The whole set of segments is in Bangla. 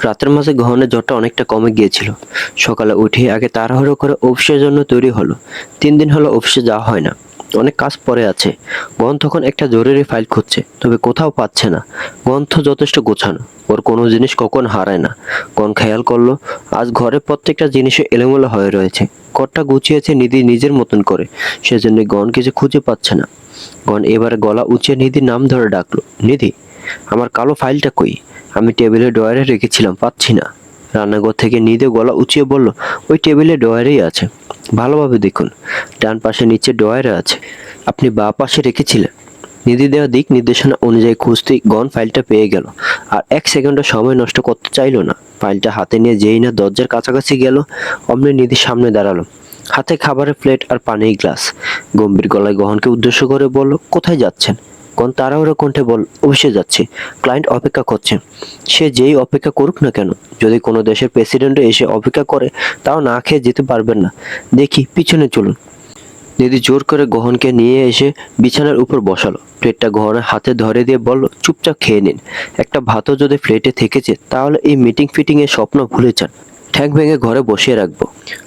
রাতের মাঝে গহনের জ্বরটা অনেকটা কমে গিয়েছিল। সকালে উঠে আগে তাড়াহুড়ো করে অফিসের জন্য তৈরি হলো। 3 দিন হলো অফিসে যাওয়া হয় না। অনেক কাজ পড়ে আছে। গহন তখন একটা জরুরি ফাইল খুঁজছে, তবে কোথাও পাচ্ছে না। গ্রন্থ যথেষ্ট গোছানো, ওর কোনো জিনিস কখন হারায় না। গহন খেয়াল করলো আজ ঘরের প্রত্যেকটা জিনিসে এলোমেলো হয়ে রয়েছে। ঘরটা গুছিয়েছে নিধি নিজের মতন করে, সেজন্য গহন কিছু খুঁজে পাচ্ছে না। গহন এবারে গলা উঁচিয়ে নিধির নাম ধরে ডাকলো, নিধি, আমার কালো ফাইলটা কই? আমি টেবিলের ড্রয়ারে রেখেছিলাম, পাচ্ছি না। রান্নাঘর থেকে নিধে গলা উঁচিয়ে বলল, ওই টেবিলের ড্রয়ারেই আছে। ভালোভাবে দেখুন, ডান পাশে নিচে ড্রয়ারে আছে। আপনি বাঁ পাশে রেখেছিলেন। নিধি দেওয়া দিক নির্দেশনা অনুযায়ী খুঁজতেই গন ফাইলটা পেয়ে গেল। আর 1 সেকেন্ডও সময় নষ্ট করতে চাইলো না। ফাইলটা হাতে নিয়ে যেই না দরজার কাছাকাছি গেল, অমনি নিধির সামনে দাঁড়ালো। হাতে খাবারের প্লেট আর পানির গ্লাস। গম্ভীর গলায় গহনকে উদ্দেশ্য করে বলল, কোথায় যাচ্ছেন? গহন তাড়াহুড়ো কণ্ঠে বল, অফিসে যাচ্ছি, ক্লায়েন্ট অপেক্ষা করছে। সে যেই অপেক্ষা করুক না কেন, যদি কোনো দেশের প্রেসিডেন্টও এসে অপেক্ষা করে, তাও না খেয়ে যেতে পারবেন না। দেখি, পিছনে চলুন। দিদি জোর করে গহনকে নিয়ে এসে বিছানার উপর বসালো। প্লেটটা গহনের হাতে ধরে দিয়ে বলল, চুপচাপ খেয়ে নিন। একটা ভাতও যদি প্লেটে থেকেছে, তাহলে এই মিটিং ফিটিং এর স্বপ্ন ভুলে যান। ঠ্যাং ভেঙে ঘরে বসিয়ে রাখবো।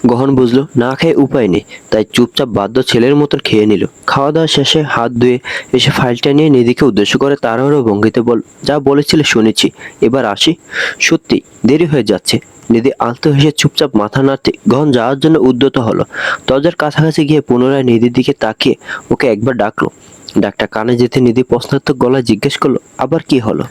গহন বুঝলো না খেয়ে উপায় নেই, তাই চুপচাপ বাধ্য ছেলের মতন খেয়ে নিল। খাওয়া দাওয়া শেষে হাত ধুয়ে এসে ফাইলটা নিয়ে নিধিকে উদ্দেশ্য করে তাড়াহুড়ো ভঙ্গিতে বল, যা বলেছিলে শুনেছি, এবার আসি। সত্যি দেরি হয়ে যাচ্ছে। নিধি আলতো হেসে চুপচাপ মাথা নাড়তে গহন যাওয়ার জন্য উদ্যত হলো। দরজার কাছাকাছি গিয়ে পুনরায় নিধির দিকে তাকিয়ে ওকে একবার ডাকলো। ডাকটা কানে যেতে নিধি প্রশ্নার্থক গলায় জিজ্ঞেস করলো, আবার কি হলো?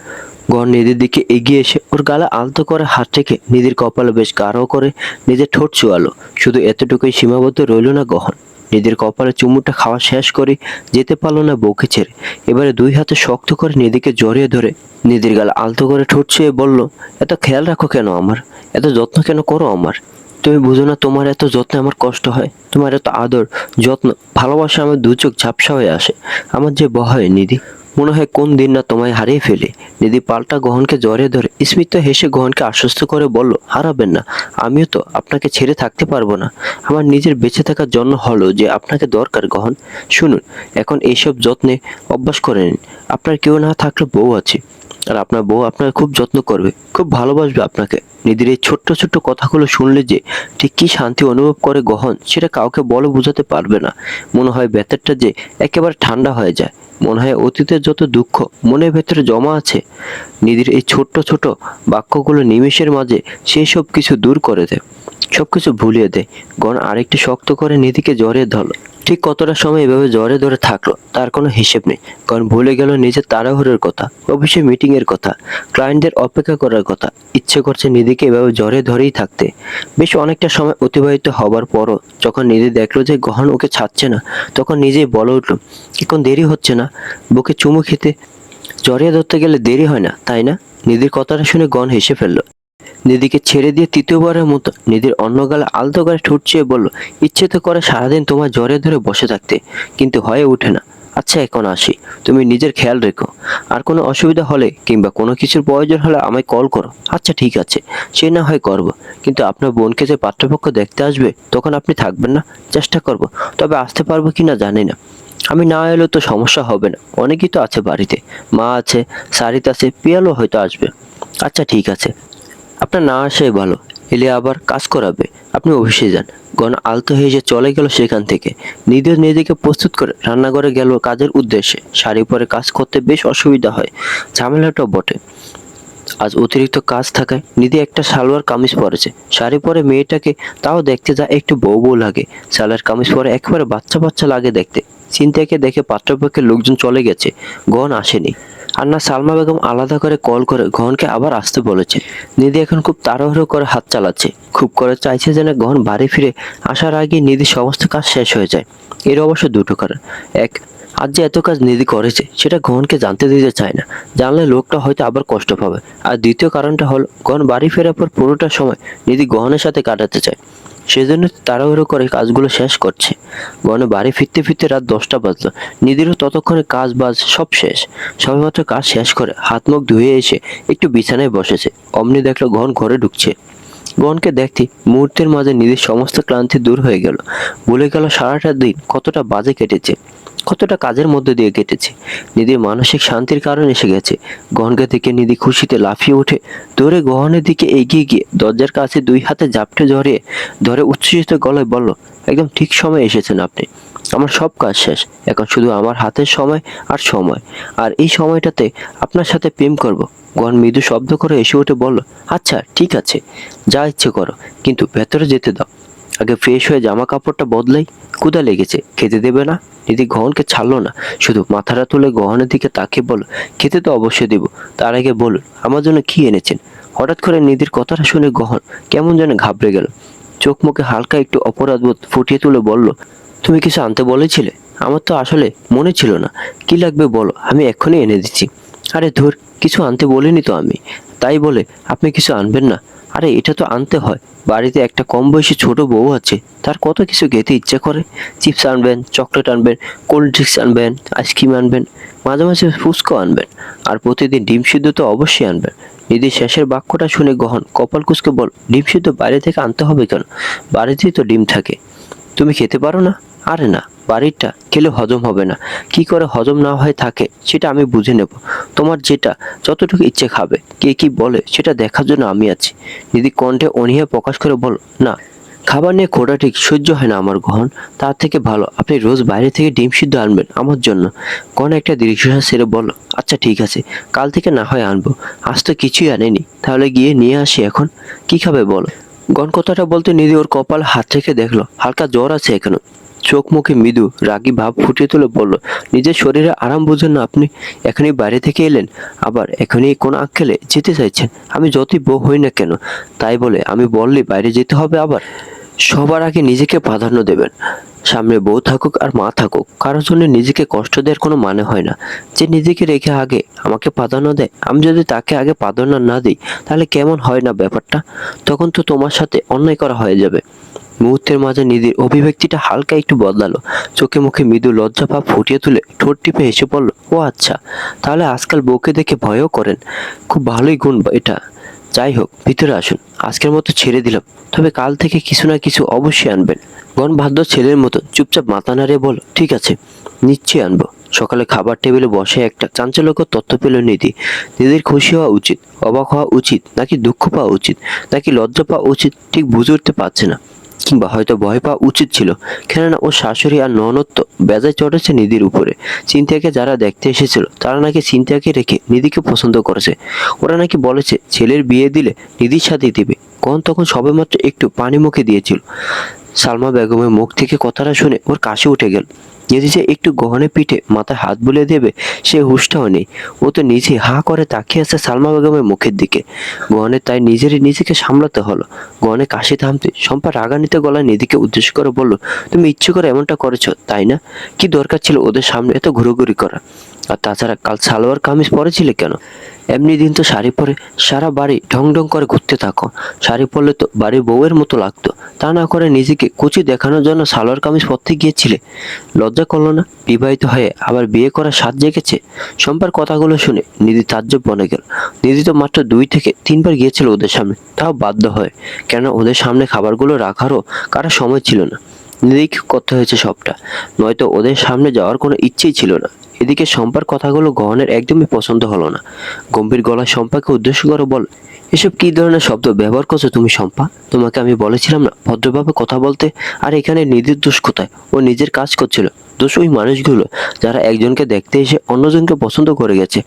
গহন নিধির দিকে এগিয়ে এসে ওর গালে আলতো করে হাত রেখে নিধির কপালে বেশ গাঢ় করে নিজের ঠোঁট চুয়ালো। শুধু এতটুকুই সীমাবদ্ধ রইল না গহন। নিধির কপালে চুমুটা খাওয়া শেষ করে যেতে পারলো না বউকে ছেড়ে। এবারে 2 হাতে শক্ত করে নিধিকে জড়িয়ে ধরে নিধির গালে আলতো করে ঠোঁট ছুঁয়ে বলল, এত খেয়াল রাখো কেন আমার? এত যত্ন কেন করো আমার? তুমি বুঝো না তোমার এত যত্নে আমার কষ্ট হয়? তোমার এত আদর, যত্ন, ভালোবাসা আমার 2 চোখ ঝাপসা হয়ে আসে। আমার যে ভয় নিধি, মনে হয় কোন দিন না তোমায় হারিয়ে ফেলি। নিধি পাল্টা গহনকে জড়িয়ে ধরে স্মিত হেসে গহনকে আশ্বস্ত করে বলল, হারাবেন না। আমিও তো আপনাকে ছেড়ে থাকতে পারবো না। আমার নিজের বেঁচে থাকার জন্য হলো যে আপনাকে দরকার গহন। শুনুন, এখন এইসব যত্নে অভ্যাস করে নিন। আপনার কেউ না থাকলে বউ আছে, আর আপনার বউ আপনাকে খুব যত্ন করবে, খুব ভালোবাসবে আপনাকে। নিধির এই ছোট্ট ছোট্ট কথাগুলো শুনলে যে ঠিক কি শান্তি অনুভব করে গহন, সেটা কাউকে বলে বোঝাতে পারবে না। মনে হয় ভেতরটা যে একেবারে ঠান্ডা হয়ে যায়। মনে হয় অতীতের যত দুঃখ মনের ভেতরে জমা আছে, নিধির এই ছোট্ট ছোট বাক্যগুলো নিমেষের মাঝে সেই সব কিছু দূর করে দেয়, সবকিছু ভুলিয়ে দেয়। গহন আরেকটু শক্ত করে নিধিকে জড়িয়ে ধরলো। ঠিক কতটা সময় এভাবে জড়ে ধরে থাকলো তার কোনো হিসেব নেই। কারণ ভুলে গেল নিজের তাড়াহুড়োর কথা, অফিসে মিটিং এর কথা, ক্লায়েন্টদের অপেক্ষা করার কথা। ইচ্ছে করছে নিধিকে এভাবে জড়ে ধরেই থাকতে। বেশ অনেকটা সময় অতিবাহিত হবার পরও যখন নিধি দেখলো যে গহন ওকে ছাড়ছে না, তখন নিজেই বলে উঠলো, এখন দেরি হচ্ছে না বুকে চুমু খেতে? জড়িয়ে ধরতে গেলে দেরি হয় না, তাই না? নিধির কথাটা শুনে গহন হেসে ফেললো। নিধিকে ছেড়ে দিয়ে তৃতীয়বারের মতো নিধির অন্য গালে আলতো করে ঠোঁট চেয়ে বলল, ইচ্ছে তো করে সারাদিন তোমার জড়িয়ে ধরে বসে থাকতে, কিন্তু হয়ে ওঠে না। আচ্ছা, এখন আসি। তুমি নিজের খেয়াল রেখো। আর কোনো অসুবিধা হলে কিংবা কোনো কিছুর প্রয়োজন হলে আমায় কল করো। আচ্ছা ঠিক আছে, সে না হয় করবো, কিন্তু আপনার বোনকে যে পাত্রপক্ষ দেখতে আসবে তখন আপনি থাকবেন না? চেষ্টা করব, তবে আসতে পারবো কিনা জানি না। আমি না এলেও তো সমস্যা হবে না, অনেকেই তো আছে বাড়িতে। মা আছে, সারিত আছে, পিয়ালও হয়তো আসবে। আচ্ছা ঠিক আছে, আপনার না আসাই ভালো, এলে আবার কাজ করাবে। আপনি অফিসে যান। গহন আলতো হেসে চলে গেল সেখান থেকে। নিধিও নিজেকে প্রস্তুত করে রান্নাঘরে গেল কাজের উদ্দেশ্যে। শাড়ি পরে কাজ করতে বেশ অসুবিধা হয়, ঝামেলাটাও বটে। আজ অতিরিক্ত কাজ থাকায় নিধি একটা সালোয়ার কামিজ পরেছে। শাড়ি পরে মেয়েটাকে তাও দেখতে যা একটু বউ বউ লাগে, সালোয়ার কামিজ পরে একেবারে বাচ্চা বাচ্চা লাগে দেখতে। চিন্তাকে দেখে পাত্রপক্ষের লোকজন চলে গেছে, গহন আসেনি। আর না সালমা বেগম আলাদা করে কল করে গহনকে আবার আসতে বলেছে। নিধি এখন খুব তাড়াহুড়ো করে হাত চালাচ্ছে, খুব করে চাইছে যেন গহন বাড়ি ফিরে আসার আগে নিধির সমস্ত কাজ শেষ হয়ে যায়। এর অবশ্য দুটো কারণ। এক, আজ যে এত কাজ নিধি করেছে সেটা গহনকে জানতে দিতে চায় না, জানলে লোকটা হয়তো আবার কষ্ট পাবে। আর দ্বিতীয় কারণটা হলো গহন বাড়ি ফেরার পর পুরোটা সময় নিধি গহনের সাথে কাটাতে চায়, সেজন্য তাড়াহুড়ো করে কাজগুলো শেষ করছে। গহনে বাড়ি ফিরতে ফিরতে রাত 10টা বাজলো। নিধিরও ততক্ষণে কাজ বাজ সব শেষ। সবেমাত্র কাজ শেষ করে হাত মুখ ধুয়ে এসে একটু বিছানায় বসেছে, অমনি দেখলো গহন ঘরে ঢুকছে। গহনকে দেখতে মুহূর্তের মাঝে নিধির সমস্ত ক্লান্তি দূর হয়ে গেল। ভুলে গেল সারাটা দিন কতটা বাজে কেটেছে। কতটা কাজের মধ্যে দিয়ে কেটেছে। নিধির মানসিক শান্তির কারণ এসে গেছে। গহনকে থেকে নিধি খুশিতে লাফিয়ে উঠে দৌড়ে গহনের দিকে এগিয়ে গিয়ে দরজার কাছে 2 হাতে জাপটে ধরে উচ্ছ্বসিত গলায় বলল, একদম ঠিক সময় এসেছেন আপনি। আমার সব কাজ শেষ, এখন শুধু আমার হাতের সময় আর এই সময়টাতে আপনার সাথে প্রেম করব। গহন মৃদু শব্দ করে এসে উঠে বলল, আচ্ছা ঠিক আছে, যা ইচ্ছে করো, কিন্তু ভেতরে যেতে দাও। আগে ফ্রেশ হয়ে জামা কাপড়টা বদলাই, ক্ষুধা লেগেছে, খেতে দেবে না? নিধি গহনকে ছাড়লো না, শুধু মাথাটা তুলে গহনের দিকে তাকিয়ে বলল, খেতে তো অবশ্যই দেব, তার আগে বলুন আমার জন্য কি এনেছেন। হঠাৎ করে নিধির কথাটা শুনে গহন কেমন যেন ঘাবড়ে গেল। চোখ মুখে হালকা একটু অপরাধবোধ ফুটিয়ে তুলে বলল, তুমি কিছু আনতে বলেছিলে? আমার তো আসলে মনে ছিল না। কি লাগবে বলো, আমি এক্ষুনি এনে দিচ্ছি। আরে ধুর, কিছু আনতে বলিনি তো আমি, তাই বলে আপনি কিছু আনবেন না? আরে এটা তো আনতে হয়, বাড়িতে একটা কম বয়সী ছোট বউ আছে, তার কত কিছু খেতে ইচ্ছে করে। চিপস আনবেন, চকলেট আনবেন, কোল্ড ড্রিঙ্কস আনবেন, আইসক্রিম আনবেন, মাঝে মাঝে ফুচকা আনবেন, আর প্রতিদিন ডিম সিদ্ধ তো অবশ্যই আনবেন। নিধির শেষের বাক্যটা শুনে গহন কপাল কুঁচকে বল, ডিম সিদ্ধ বাইরে থেকে আনতে হবে কেন? বাড়িতেই তো ডিম থাকে, তুমি খেতে পারো না? আরে না, বাড়িরটা খেলে হজম হবে না। কি করে হজম না হয়ে থাকে সেটা আমি বুঝে নেব। তোমার যেটা যতটুকু ইচ্ছে খাবে, কে কি বলে সেটা দেখার জন্য আমি আছি। দিদি কণ্ঠে অনীহা প্রকাশ করে বল, না, খাবার নিয়ে খোটা ঠিক সহ্য হয় না আমার গহন। তার থেকে ভালো আপনি রোজ বাইরে থেকে ডিম সিদ্ধ আনবেন আমার জন্য। গহন একটা দীর্ঘশ্বাস ছেড়ে বলল, আচ্ছা ঠিক আছে, কাল থেকে না হয় আনবো। আজ তো কিছুই আনেনি, তাহলে গিয়ে নিয়ে আসি এখন। কি খাবে বলো? গণ কথাটা বলতে নিধি ওর কপাল হাত থেকে দেখলো হালকা জ্বর আছে এখনো। চোখ মুখে মৃদু রাগী ভাব ফুটিয়ে তুলে বলল, নিজের শরীরে আরাম বুঝেন না আপনি? এখনই বাইরে থেকে এলেন, আবার এখনই কোন আক্কেলে যেতে চাইছেন? আমি যতই বউ হই না কেন, তাই বলে আমি বললে বাইরে যেতে হবে আবার? সবার আগে নিজেকে প্রাধান্য দেবেন। সামনে বউ থাকুক আর মা থাকুক, কারোর জন্য নিজেকে কষ্ট দেওয়ার কোনো মানে হয় না। যে নিজেকে রেখে আগে আমাকে প্রাধান্য দেয়, আমি যদি তাকে আগে প্রাধান্য না দিই, তাহলে কেমন হয় না ব্যাপারটা? তখন তো তোমার সাথে অন্যায় করা হয়ে যাবে। মুহূর্তের মাঝে নিধির অভিব্যক্তিটা হালকা একটু বদলালো। চোখে মুখে মৃদু লজ্জা ভাব ফুটিয়ে তুলে ঠোঁট টিপে হেসে বলল, ও আচ্ছা, তাহলে আজকাল বউকে দেখে ভয়ও করেন। খুব ভালোই গুণ এটা। যাই হোক, ভিতরে আসুন, আজকের মতো ছেড়ে দিলাম, তবে কাল থেকে কিছু না কিছু অবশ্যই আনবেন। গণবাধ্য ছেলের মতো চুপচাপ মাথা নাড়িয়ে বলল, ঠিক আছে, নিশ্চয়ই আনবো। সকালে খাবার টেবিলে বসে একটা চাঞ্চল্যকর তথ্য পেল নিধি। নিধির খুশি হওয়া উচিত, অবাক হওয়া উচিত, নাকি দুঃখ পাওয়া উচিত, নাকি লজ্জা পাওয়া উচিত, ঠিক বুঝে উঠতে পারছে না। কিংবা হয়তো ভয় পাওয়া উচিত ছিল, কেননা ওর শাশুড়ি আর ননদ তো বেজায় চড়েছে নিধির উপরে। চিন্তাকে যারা দেখতে এসেছিল তারা নাকি চিন্তাকে রেখে নিধিকে পছন্দ করেছে। ওরা নাকি বলেছে ছেলের বিয়ে দিলে নিধির সাথেই দিবে। কখন তখন সবেমাত্র একটু পানি মুখে দিয়েছিল। সালমা বেগমের মুখ থেকে কথাটা শুনে ওর কাশি উঠে গেল। নিধি যে একটু গহনে পিঠে মাথায় হাত বুলিয়ে দেবে সে হুঁশটাও নেই। ও তো নিজে হা করে তাকিয়ে আছে সালমা বেগমের মুখের দিকে। গহনে তাই নিজেকে সামলাতে হলো। গহনে কাশি থামতে শম্পা রাগান্বিত গলায় নিধিকে উদ্দেশ্য করে বলল, তুমি ইচ্ছে করে এমনটা করেছো তাই না? কি দরকার ছিল ওদের সামনে এত ঘুরোঘুরি করা? আর তাছাড়া কাল সালোয়ার কামিজ পরেছিলে কেন? এমনি দিন তো শাড়ি পরে সারা বাড়ি ঢং ঢং করে ঘুরতে থাকো। শাড়ি পরলে তো বাড়ির বউয়ের মতো লাগতো, তা না করে নিজেকে কুচি দেখানোর জন্য সালোয়ার কামিজ পরতে গিয়েছিলে। লজ্জা করলো না? বিবাহিত হয়ে আবার বিয়ে করার স্বাদ জেগেছে। শম্পার কথাগুলো শুনে নিধি তাজ্জব বনে গেল। নিধি তো মাত্র 2 থেকে 3 বার গিয়েছিল ওদের সামনে, তাও বাধ্য হয়, কেন ওদের সামনে খাবারগুলো রাখারও কারো সময় ছিল না। নিধিকে করতে হয়েছে সবটা, নয়তো ওদের সামনে যাওয়ার কোনো ইচ্ছেই ছিল না। এদিকে শম্পার কথাগুলো গহনের একদমই পছন্দ হলো না। গম্ভীর গলায় শম্পাকে উদ্দেশ্য করে বল, এসব কি ধরনের শব্দ ব্যবহার করছো তুমি শম্পা? তোমাকে আমি বলেছিলাম না ভদ্রভাবে কথা বলতে? আর এখানে নিধির দোষ কোথায়? ও নিজের কাজ করছিল। দোষ ওই মানুষগুলো যারা একজনকে দেখতে এসে অন্যজনকে পছন্দ করে গেছে।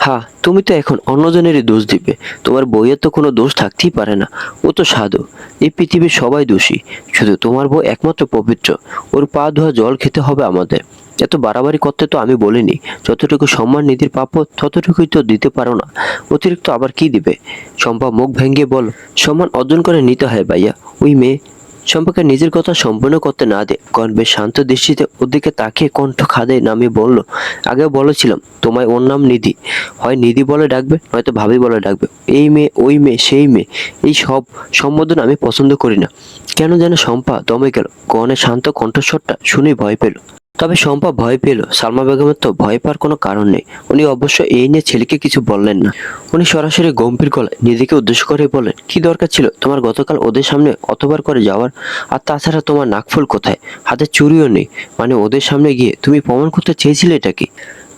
হ্যাঁ, তুমি তো এখন অন্যজনেরই দোষ দিবে। তোমার বইয়ের তো কোনো দোষ থাকতেই পারে না। ও তো সাধু, এই পৃথিবীর সবাই দোষী, শুধু তোমার বউ একমাত্র পবিত্র। ওর পা ধোয়া জল খেতে হবে আমাদের। এত বাড়াবাড়ি করতে তো আমি বলিনি। যতটুকু সম্মান নিধির প্রাপ্য ততটুকুই তো দিতে পারো না, অতিরিক্ত আবার কি দিবে? শম্পা মুখ ভেঙে বল, সম্মান অর্জন করে নিতে হয় ভাইয়া। ওই মেয়ে শম্পাকে নিজের কথা সম্পূর্ণ করতে না দে গণবেশ শান্ত দৃষ্টিতে ওদিকে তাকিয়ে কণ্ঠ খাদে নামিয়ে বলল, আগেও বলেছিলাম তোমায় ওর নাম নিধি, হয় নিধি বলে ডাকবে নয়তো ভাবি বলে ডাকবে। এই মেয়ে, ওই মেয়ে, সেই মেয়ে, এই সব সম্বোধন আমি পছন্দ করি না। কেন যেন শম্পা দমে গেল। গহনের শান্ত কণ্ঠস্বরটা শুনে ভয় পেল। তবে শম্পা ভয় পেল। সালমা বেগমের তো ভয় পাওয়ার কোনো কারণ নেই। উনি অবশ্য এই নিয়ে ছেলেকে কিছু বললেন না। উনি সরাসরি গম্ভীর গলায় নিধিকে উদ্দেশ্য করে বললেন, কি দরকার ছিল তোমার গতকাল ওদের সামনে অতবার করে যাওয়ার? আর তাছাড়া তোমার নাকফুল কোথায়? হাতে চুড়িও নেই। মানে ওদের সামনে গিয়ে তুমি প্রমাণ করতে চেয়েছিলে এটা কি?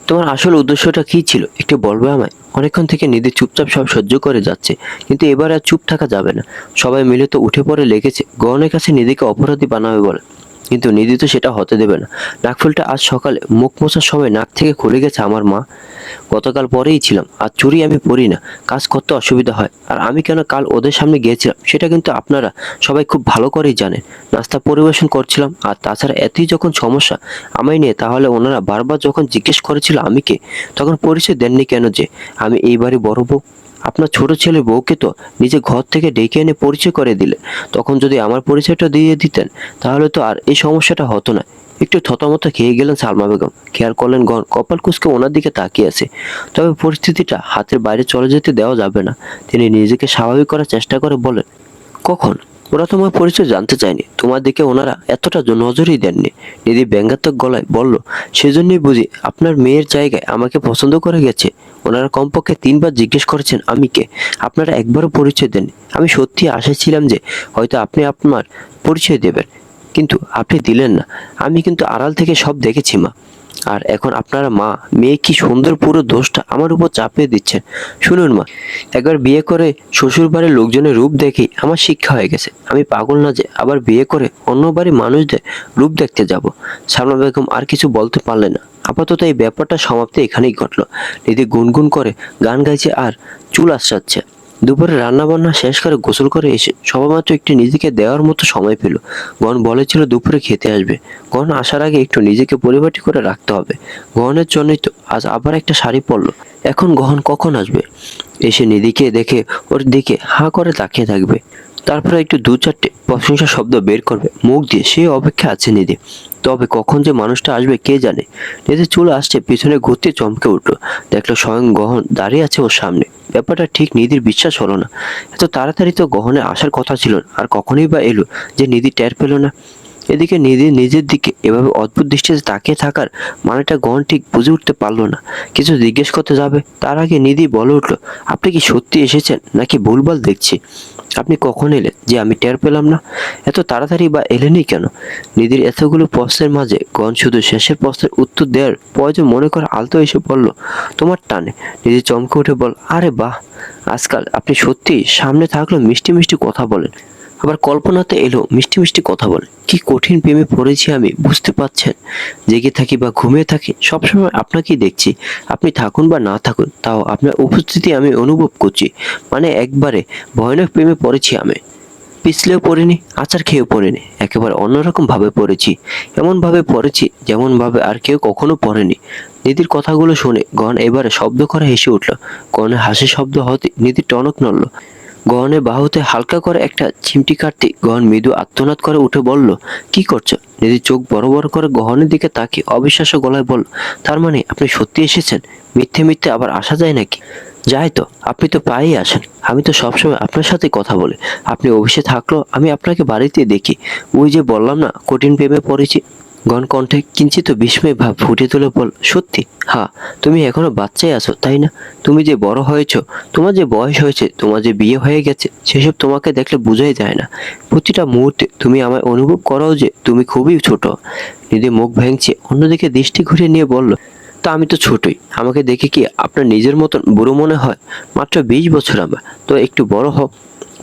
তোমার আসল উদ্দেশ্যটা কি ছিল একটু বলবে আমায়? অনেকক্ষণ থেকে নিধি চুপচাপ সব সহ্য করে যাচ্ছে, কিন্তু এবার আর চুপ থাকা যাবে না। সবাই মিলে তো উঠে পড়ে লেগেছে গহনের কাছে নিধিকে অপরাধী বানাবে বলে। কিন্তু নিধি তো সেটা হতে দেবে না। নাকফুলটা আজ সকালে মুখ মোছার সময় নাক থেকে খুলে গেছে আমার মা। গতকাল পরেই ছিলাম, আর চুড়ি আমি পরি না, কাজ করতে অসুবিধা হয়। আর আমি কেন কাল ওদের সামনে গিয়েছিলাম সেটা কিন্তু আপনারা সবাই খুব ভালো করেই জানেন। নাস্তা পরিবেশন করছিলাম, আর তাছাড়া এতই যখন সমস্যা আমায় নিয়ে, তাহলে ওনারা বারবার যখন জিজ্ঞেস করেছিল আমি কে, তখন পরিচয় দেননি কেন যে আমি এই বাড়ি বড় বউ? আপনার ছোট ছেলে বউকে তো নিজে ঘর থেকে ডেকে এনে পরিচয় করে দিলেন। তখন যদি আমার পরিচয়টা দিয়ে দিতেন তাহলে তো আর এই সমস্যাটা হতো না। একটু থতমত খেয়ে গেলেন সালমা বেগম। খেয়াল করলেন গহন কপাল কুঁচকে ওনার দিকে তাকিয়ে আছে। তবে পরিস্থিতিটা হাতের বাইরে চলে যেতে দেওয়া যাবে না। তিনি নিজেকে স্বাভাবিক করার চেষ্টা করে বলেন, কখন? ওরা তোমার পরিচয় জানতে চায়নি, তোমার দিকে ওনারা এতটা নজরই দেননি। নিধি ব্যঙ্গাত্মক গলায় বলল, সেজন্যই বুঝি আপনার মেয়ের জায়গায় আমাকে পছন্দ করে গেছে। ওনারা কমপক্ষে 3বার জিজ্ঞেস করেছেন আমি কে, আপনারা একবারও পরিচয় দেননি। আমি সত্যি আশাছিলাম যে হয়তো আপনি আপনার পরিচয় দেবেন, কিন্তু আপনি দিলেন না। আমি কিন্তু আড়াল থেকে সব দেখেছি মা। আর এখন আপনারা মা মেয়ে কি সুন্দর পুরো দোষটা আমার উপর চাপিয়ে দিচ্ছেন। শুনুন মা, একবার বিয়ে করে শ্বশুর বাড়ির লোকজনের রূপ দেখেই আমার শিক্ষা হয়ে গেছে। আমি পাগল না যে আবার বিয়ে করে অন্য বাড়ির মানুষদের রূপ দেখতে যাব। সালমা বেগম আর কিছু বলতে পারলেন না। আপাতত এই ব্যাপারটা সমাপ্তি এখানেই ঘটলো। নিধি গুনগুন করে গান গাইছে আর চুল আশ্রাচ্ছে। দুপুরে রান্নাবান্না শেষ করে গোসল করে এসে সবেমাত্র একটু নিজেকে দেওয়ার মতো সময় পেল। গহন বলেছিল দুপুরে খেতে আসবে। গহন আসার আগে একটু নিজেকে পরিপাটি করে রাখতে হবে। গহনের জন্যই তো আজ আবার একটা শাড়ি পরলো। এখন গহন কখন আসবে? এসে নিধিকে দেখে ওর দিকে হাঁ করে তাকিয়ে থাকবে। তারপরে একটু 2-4টে প্রশংসা শব্দ বের করবে মুখ দিয়ে, সে অপেক্ষা আছে নিধি। তবে কখন যে মানুষটা আসবে কে জানে। নিধি চুল আসছে পিছনে ঘুরতে চমকে উঠলো। দেখলো স্বয়ং গহন দাঁড়িয়ে আছে ওর সামনে। ব্যাপারটা ঠিক নিধির বিশ্বাস হলো না। এত তাড়াতাড়ি তো গহনে আসার কথা ছিল না, আর কখনই বা এলো যে নিধি টের পেল না। এদিকে নিধি নিজের দিকে এভাবে অদ্ভুত দৃষ্টিতে তাকিয়ে থাকার মানেটা গহন ঠিক বুঝে উঠতে পারলো না। কিছু জিজ্ঞেস করতে যাবে তার আগে নিধি বলে উঠলো, আপনি কি সত্যি এসেছেন নাকি ভুলভাল দেখছি? আপনি কখন এলেন যে আমি টের পেলাম না? এত তাড়াতাড়ি বা এলেনই কেন? নিধির এতগুলো প্রশ্নের মাঝে গহন শুধু শেষের প্রশ্নের উত্তর দেওয়ার প্রয়োজন মনে করে আলতো এসে বলল, তোমার টানে। নিধি চমকে উঠে বল, আরে বাহ, আজকাল আপনি সত্যি সামনে থাকলেও মিষ্টি মিষ্টি কথা বলেন, আবার কল্পনাতে এলো মিষ্টি মিষ্টি কথা বলেন। কি কঠিন প্রেমে পড়েছি আমি, বুঝতে পারছেন? জেগে থাকি বা ঘুমিয়ে থাকি সবসময় আপনাকেই দেখছি। আপনি থাকুন বা না থাকুন তাও আপনার উপস্থিতি আমি অনুভব করছি। মানে একবারে ভয়ানক প্রেমে পড়েছি আমি। পিছলেও পড়িনি, আচার খেয়েও পড়িনি, একেবারে অন্যরকম ভাবে পড়েছি। এমন ভাবে পড়েছি যেমন ভাবে আর কেউ কখনো পড়েনি। নিধির কথাগুলো শুনে গহন এবারে শব্দ করে হেসে উঠল। গহনের হাসির শব্দ হতে নিধি টনক নড়ল। গহনের বাহুতে হালকা করে একটা চিমটি কাটতে গহন মৃদু আর্তনাদ করে উঠে বলল, কি করছো? নিধি চোখ বড় বড় করে গহনের দিকে তাকিয়ে অবিশ্বাস্য গলায় বলল, তার মানে আপনি সত্যি এসেছেন? মিথ্যে মিথ্যে আবার আসা যায় নাকি? যাই তো, আপনি তো প্রায়ই আসেন। আমি তো সবসময় আপনার সাথে কথা বলি। আপনি অফিসে থাকলেও আমি আপনাকে বাড়িতে দেখি। ওই যে বললাম না কঠিন প্রেমে পড়েছি। গহন কণ্ঠে কিঞ্চিত বিস্ময় ভাব ফুটে তুলে বল, সত্যি? হ্যাঁ, তুমি এখনো বাচ্চাই আছো তাই না? তুমি যে বড় হয়েছো, তোমার যে বয়স হয়েছে, তোমার যে বিয়ে হয়ে গেছে, সেসব তোমাকে দেখলে বোঝাই যায় না। প্রতিটা মুহূর্তে তুমি আমায় অনুভব করো যে তুমি খুবই ছোট। নিধি মুখ ভেঙচে অন্যদিকে দৃষ্টি ঘুরিয়ে নিয়ে বলল, তা আমি তো ছোটই, আমাকে দেখে কি আপনার নিজের মতন বুড়ো মনে হয়? মাত্র 20 বছর আমার, তো একটু বড় হোক।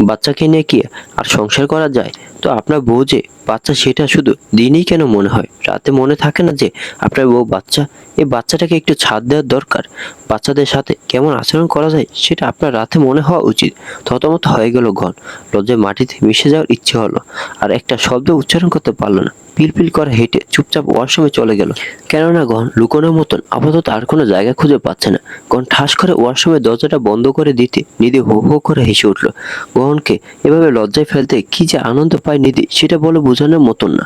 বাচ্চাকে নিয়ে কি আর সংসার করা যায়? তো আপনার বউ যে বাচ্চা সেটা শুধু দিনেই কেন মনে হয়, রাতে মনে থাকে না যে আপনার বউ বাচ্চা? এই বাচ্চাটাকে একটু ছাড় দেওয়ার দরকার। বাচ্চাদের সাথে কেমন আচরণ করা যায় সেটা আপনার রাতে মনে হওয়া উচিত। থতমত হয়ে গেল গহন। লজ্জায় মাটিতে মিশে যাওয়ার ইচ্ছে হলো, আর একটা শব্দ উচ্চারণ করতে পারলো না। পিলপিল করে হেঁটে চুপচাপ ওয়াশরুমে চলে গেল। কেননা গহন লুকোনোর মতন আপাতত আর কোনো জায়গা খুঁজে পাচ্ছে না। গহন ঠাস করে ওয়াশরুমের দরজাটা বন্ধ করে দিতে নিধি হো হো করে হেসে উঠল। গহনকে এভাবে লজ্জায় ফেলতে কি যে আনন্দ পায় নিধি, সেটা বলে বোঝানোর মতন না।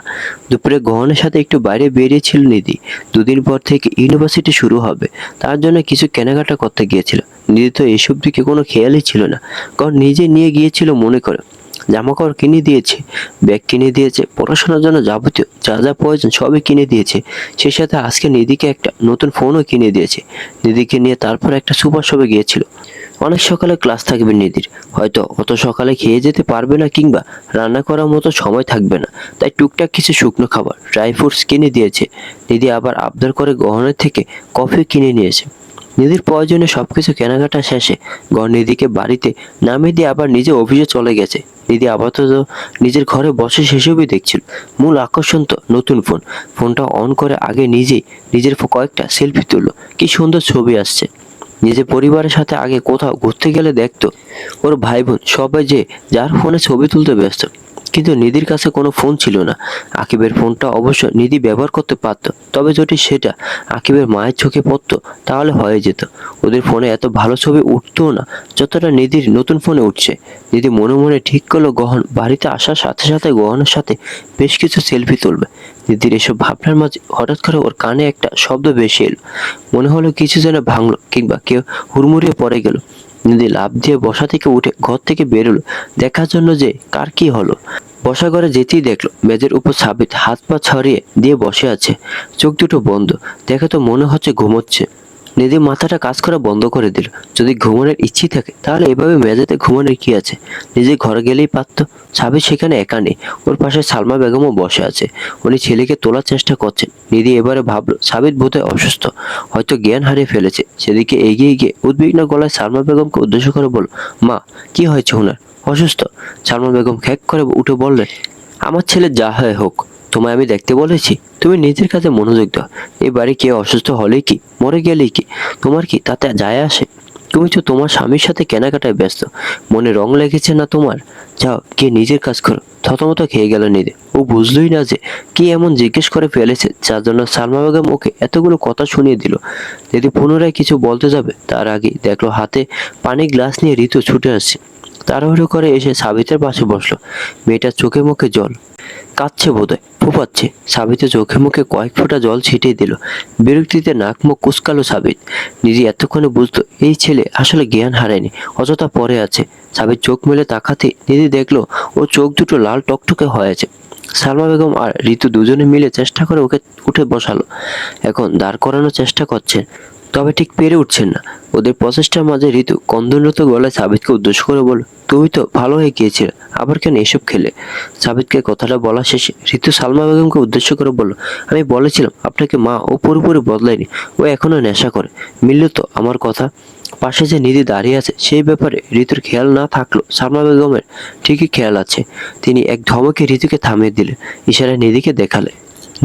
দুপুরে গহনের সাথে একটু বাইরে বেরিয়েছিল নিধি। 2 দিন পর থেকে ইউনিভার্সিটি শুরু হবে, তার জন্য কিছু কেনাকাটা করতে গিয়েছিল। নিধি তো এসব দিকে কোনো খেয়ালই ছিল না। গহন নিজে নিয়ে গিয়েছিল মনে করে। জামাকাপড় কিনে দিয়েছে, ব্যাগ কিনে দিয়েছে, পড়াশোনার জন্য যাবতীয় যা যা প্রয়োজন সবই কিনে দিয়েছে। সেই সাথে আজকে নিধিকে একটা নতুন ফোনও কিনে দিয়েছে। নিধিকে নিয়ে তারপর একটা সুপার শপে গিয়েছিল। অনেক সকালে ক্লাস থাকবে নিধির, হয়তো অত সকালে খেয়ে যেতে পারবে না কিংবা রান্না করার মতো সময় থাকবে না, তাই টুকটাক কিছু শুকনো খাবার, ড্রাই ফ্রুটস কিনে দিয়েছে। নিধি আবার আবদার করে গহনের থেকে কফি কিনে নিয়েছে। নিধির প্রয়োজনে সবকিছু কেনাকাটা শেষে নিধিকে বাড়িতে নামিয়ে দিয়ে আবার নিজে অফিসে চলে গেছে। নিধি আপাতত নিজের ঘরে বসে সেসবই দেখছিল। মূল আকর্ষণ তো নতুন ফোন। ফোনটা অন করে আগে নিজেই নিজের কয়েকটা সেলফি তুললো। কি সুন্দর ছবি আসছে। নিজের পরিবারের সাথে আগে কোথাও ঘুরতে গেলে দেখতো ওর ভাই বোন সবাই যে যার ফোনে ছবি তুলতে ব্যস্ত, কিন্তু নিধির কাছে কোনো ফোন ছিল না। আকিবের ফোনটা অবশ্য নিধি ব্যবহার করতে পারত, তবে যদি সেটা আকিবের মায়ের চোখে পড়তো তাহলে হয়ে যেত। ওদের ফোনে এত ভালো ছবি উঠতো না যতটা নিধির নতুন ফোনে উঠছে। নিধি মনে মনে ঠিক করলো গহন বাড়িতে আসার সাথে সাথে গহনের সাথে বেশ কিছু সেলফি তুলবে। নিধির এসব ভাবনার মাঝে হঠাৎ করে ওর কানে একটা শব্দ ভেসে এলো। মনে হলো কিছু যেন ভাঙলো কিংবা কেউ হুড়মুড়িয়ে পড়ে গেল। নিধি লাফ দিয়ে বসা থেকে উঠে ঘর থেকে বেরোলো দেখার জন্য যে কার কি হলো। বসা ঘরে যেতেই দেখলো মেঝের উপর সাবিত হাত পা ছড়িয়ে দিয়ে বসে আছে, চোখ দুটো বন্ধ। দেখে তো মনে হচ্ছে ঘুমোচ্ছে। নিধি মাথাটা কাজ করা বন্ধ করে দিল। যদি ঘুমানোর ইচ্ছে থাকে তাহলে এভাবে মেঝেতে ঘুমানোর কি আছে, নিজে ঘরে গেলেই পারতো। সাবিত সেখানে একা নেই, ওর পাশে সালমা বেগমও বসে আছে। উনি ছেলেকে তোলার চেষ্টা করছেন। নিধি এবারে ভাবলো সাবিত বোধহয় অসুস্থ, হয়তো জ্ঞান হারিয়ে ফেলেছে। সেদিকে এগিয়ে গিয়ে উদ্বিগ্ন গলায় সালমা বেগমকে উদ্দেশ্য করে বলল, মা কি হয়েছে ওনার? অসুস্থ? সালমা বেগম খ্যাক করে উঠে বললেন, আমার ছেলে যা হয় হোক, তোমায় আমি দেখতে বলেছি? তুমি নিজের কাছে মনোযোগ দাও। এই বাড়ি কেউ অসুস্থ হলেই কি মরে গেলেই কি তোমার কি তাতে যায় আসে? তুমি তো তোমার স্বামীর সাথে কেনাকাটায় ব্যস্ত, মনে রং লেগেছে না তোমার? যাও গিয়ে নিজের কাজ করো। থতমত খেয়ে গেল নিধি। ও বুঝলই না যে কি এমন জিজ্ঞেস করে ফেলেছে যার জন্য সালমা বেগম ওকে এতগুলো কথা শুনিয়ে দিল। নিধি পুনরায় কিছু বলতে যাবে তার আগে দেখলো হাতে পানির গ্লাস নিয়ে ঋতু ছুটে আসছে। তাড়াহুড়ো করে এসে সাবিতের পাশে বসলো। মেয়েটার চোখে মুখে জল, কাঁদছে বোধহয়, ফুপাচ্ছে। সাবিতের চোখে মুখে কয়েক ফোঁটা জল ছিটিয়ে দিল। বিরক্তিতে নাক মুখ কুচকালো সাবিত। নিজে এতক্ষণে বুঝতো এই ছেলে আসলে জ্ঞান হারায়নি, অযথা পড়ে আছে। সাবিত চোখ মেলে তাকাতে নিধি দেখলো ও চোখ দুটো লাল টকটকে হয়েছে। সালমা বেগম আর ঋতু দুজনে মিলে চেষ্টা করে ওকে উঠে বসালো। এখন দাঁড় করানোর চেষ্টা করছেন, তবে ঠিক পেরে উঠছেন না। ওদের প্রচেষ্টার মাঝে ঋতু কন্দনরত গলায় সাবিতকে উদ্দেশ্য করে বলল, তুমি তো ভালো হয়ে গিয়েছিলে, আবার কেন এসব খেলে? সাবিতকে কথাটা বলা শেষে ঋতু সালমা বেগমকে উদ্দেশ্য করে বলল, আমি বলেছিলাম আপনাকে মা ও পুরোপুরি বদলায়নি, ও এখনো নেশা করে। মিলল তো আমার কথা? পাশে যে নিধি দাঁড়িয়ে আছে সেই ব্যাপারে ঋতুর খেয়াল না থাকলো সালমা বেগমের ঠিকই খেয়াল আছে। তিনি এক ধমকে ঋতুকে থামিয়ে দিলেন, ইশারায় নিধিকে দেখালে।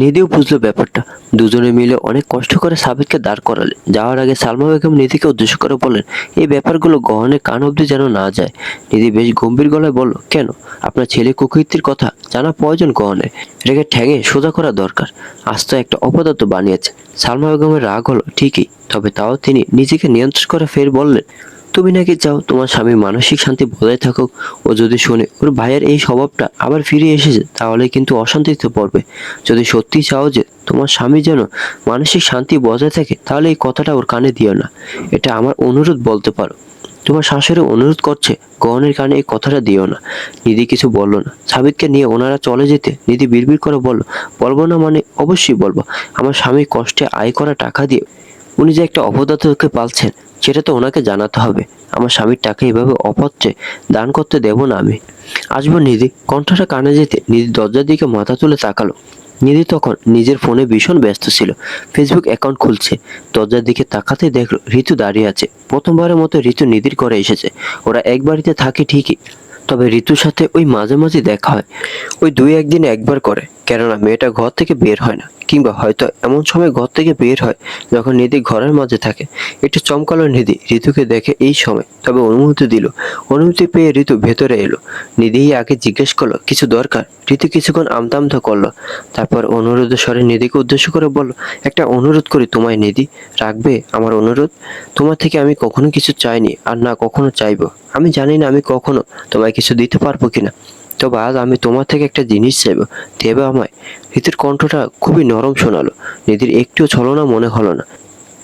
নিধিও বুঝলো ব্যাপারটা। দুজনে মিলে অনেক কষ্ট করে সাবিতকে দাঁড় করালেন। যাওয়ার আগে সালমা বেগম নিধিকে উদ্দেশ্য করে বললেন, এই ব্যাপারগুলো গহনের কান অব্দি যেন না যায়। নিধি বেশ গম্ভীর গলায় বলল, কেন? আপনার ছেলে কুকীর্তির কথা জানা প্রয়োজন গহনের? এটাকে ঠ্যাঙে সোজা করা দরকার। আজ তো একটা অপদার্থ বানিয়েছে। সালমা বেগমের রাগ হলো ঠিকই, তবে তাও তিনি নিজেকে নিয়ন্ত্রণ করে ফের বললেন, তুমি নাকি চাও তোমার স্বামীর মানসিক শান্তি বজায় থাকুক? ও যদি শোনে ওর ভাইয়ের এই স্বভাবটা আবার ফিরে এসেছে তাহলে কিন্তু অশান্তিতে পড়বে। যদি সত্যি চাও যে তোমার স্বামী যেন মানসিক শান্তি বজায় থাকে তাহলে এই কথাটা ওর কানে দিও না। এটা আমার অনুরোধ বলতে পারো। তোমার শাশুড়ি অনুরোধ করছে, গহনের কানে এই কথাটা দিও না। নিধি কিছু বলল না। সাবিতকে নিয়ে ওনারা চলে যেতে নিধি বিড়বিড় করে বলল, বলবো না মানে? অবশ্যই বলবো। আমার স্বামী কষ্টে আয় করা টাকা দিয়ে উনি যে একটা অপদার্থকে পালছেন সেটা তো ওনাকে জানাতে হবে। আমার স্বামীর টাকা এভাবে অপচে দান করতে দেব না আমি। আসবো নিধি। কণ্ঠটা কানে যেতে নিধি দরজার দিকে মাথা তুলে তাকালো। নিধি তখন নিজের ফোনে ভীষণ ব্যস্ত ছিল, ফেসবুক অ্যাকাউন্ট খুলছে। দরজার দিকে তাকাতে দেখলো ঋতু দাঁড়িয়ে আছে। প্রথমবারের মতো ঋতু নিধির ঘরে এসেছে। ওরা এক বাড়িতে থাকে ঠিকই, তবে ঋতুর সাথে ওই মাঝে মাঝে দেখা হয়। ওই দুই একদিনে একবার করে, কেননা মেয়েটা ঘর থেকে বের হয় না, কিংবা হয়তো এমন সময় ঘর থেকে বের হয় যখন নিধি ঘরের মাঝে থাকে। একটু চমকালো নিধি ঋতুকে দেখে এই সময়, তবে অনুমতি দিল। অনুমতি পেয়ে ঋতু ভেতরে এলো। নিধি আগে জিজ্ঞেস করলো কিছু দরকার? ঋতু কিছুক্ষণ আমতামতা করলো, তারপর অনুরোধের স্বরে নিধিকে উদ্দেশ্য করে বলল, একটা অনুরোধ করি তোমায় নিধি, রাখবে আমার অনুরোধ? তোমার থেকে আমি কখনো কিছু চাইনি আর না কখনো চাইবো। আমি জানি না আমি কখনো তোমায় কিছু দিতে পারবো কিনা, তবে আজ আমি তোমার থেকে একটা জিনিস চাইবো, দেবে আমায়? ঋতুর কণ্ঠটা খুবই নরম শোনালো। নিধির একটুও ছলনা মনে হলো না।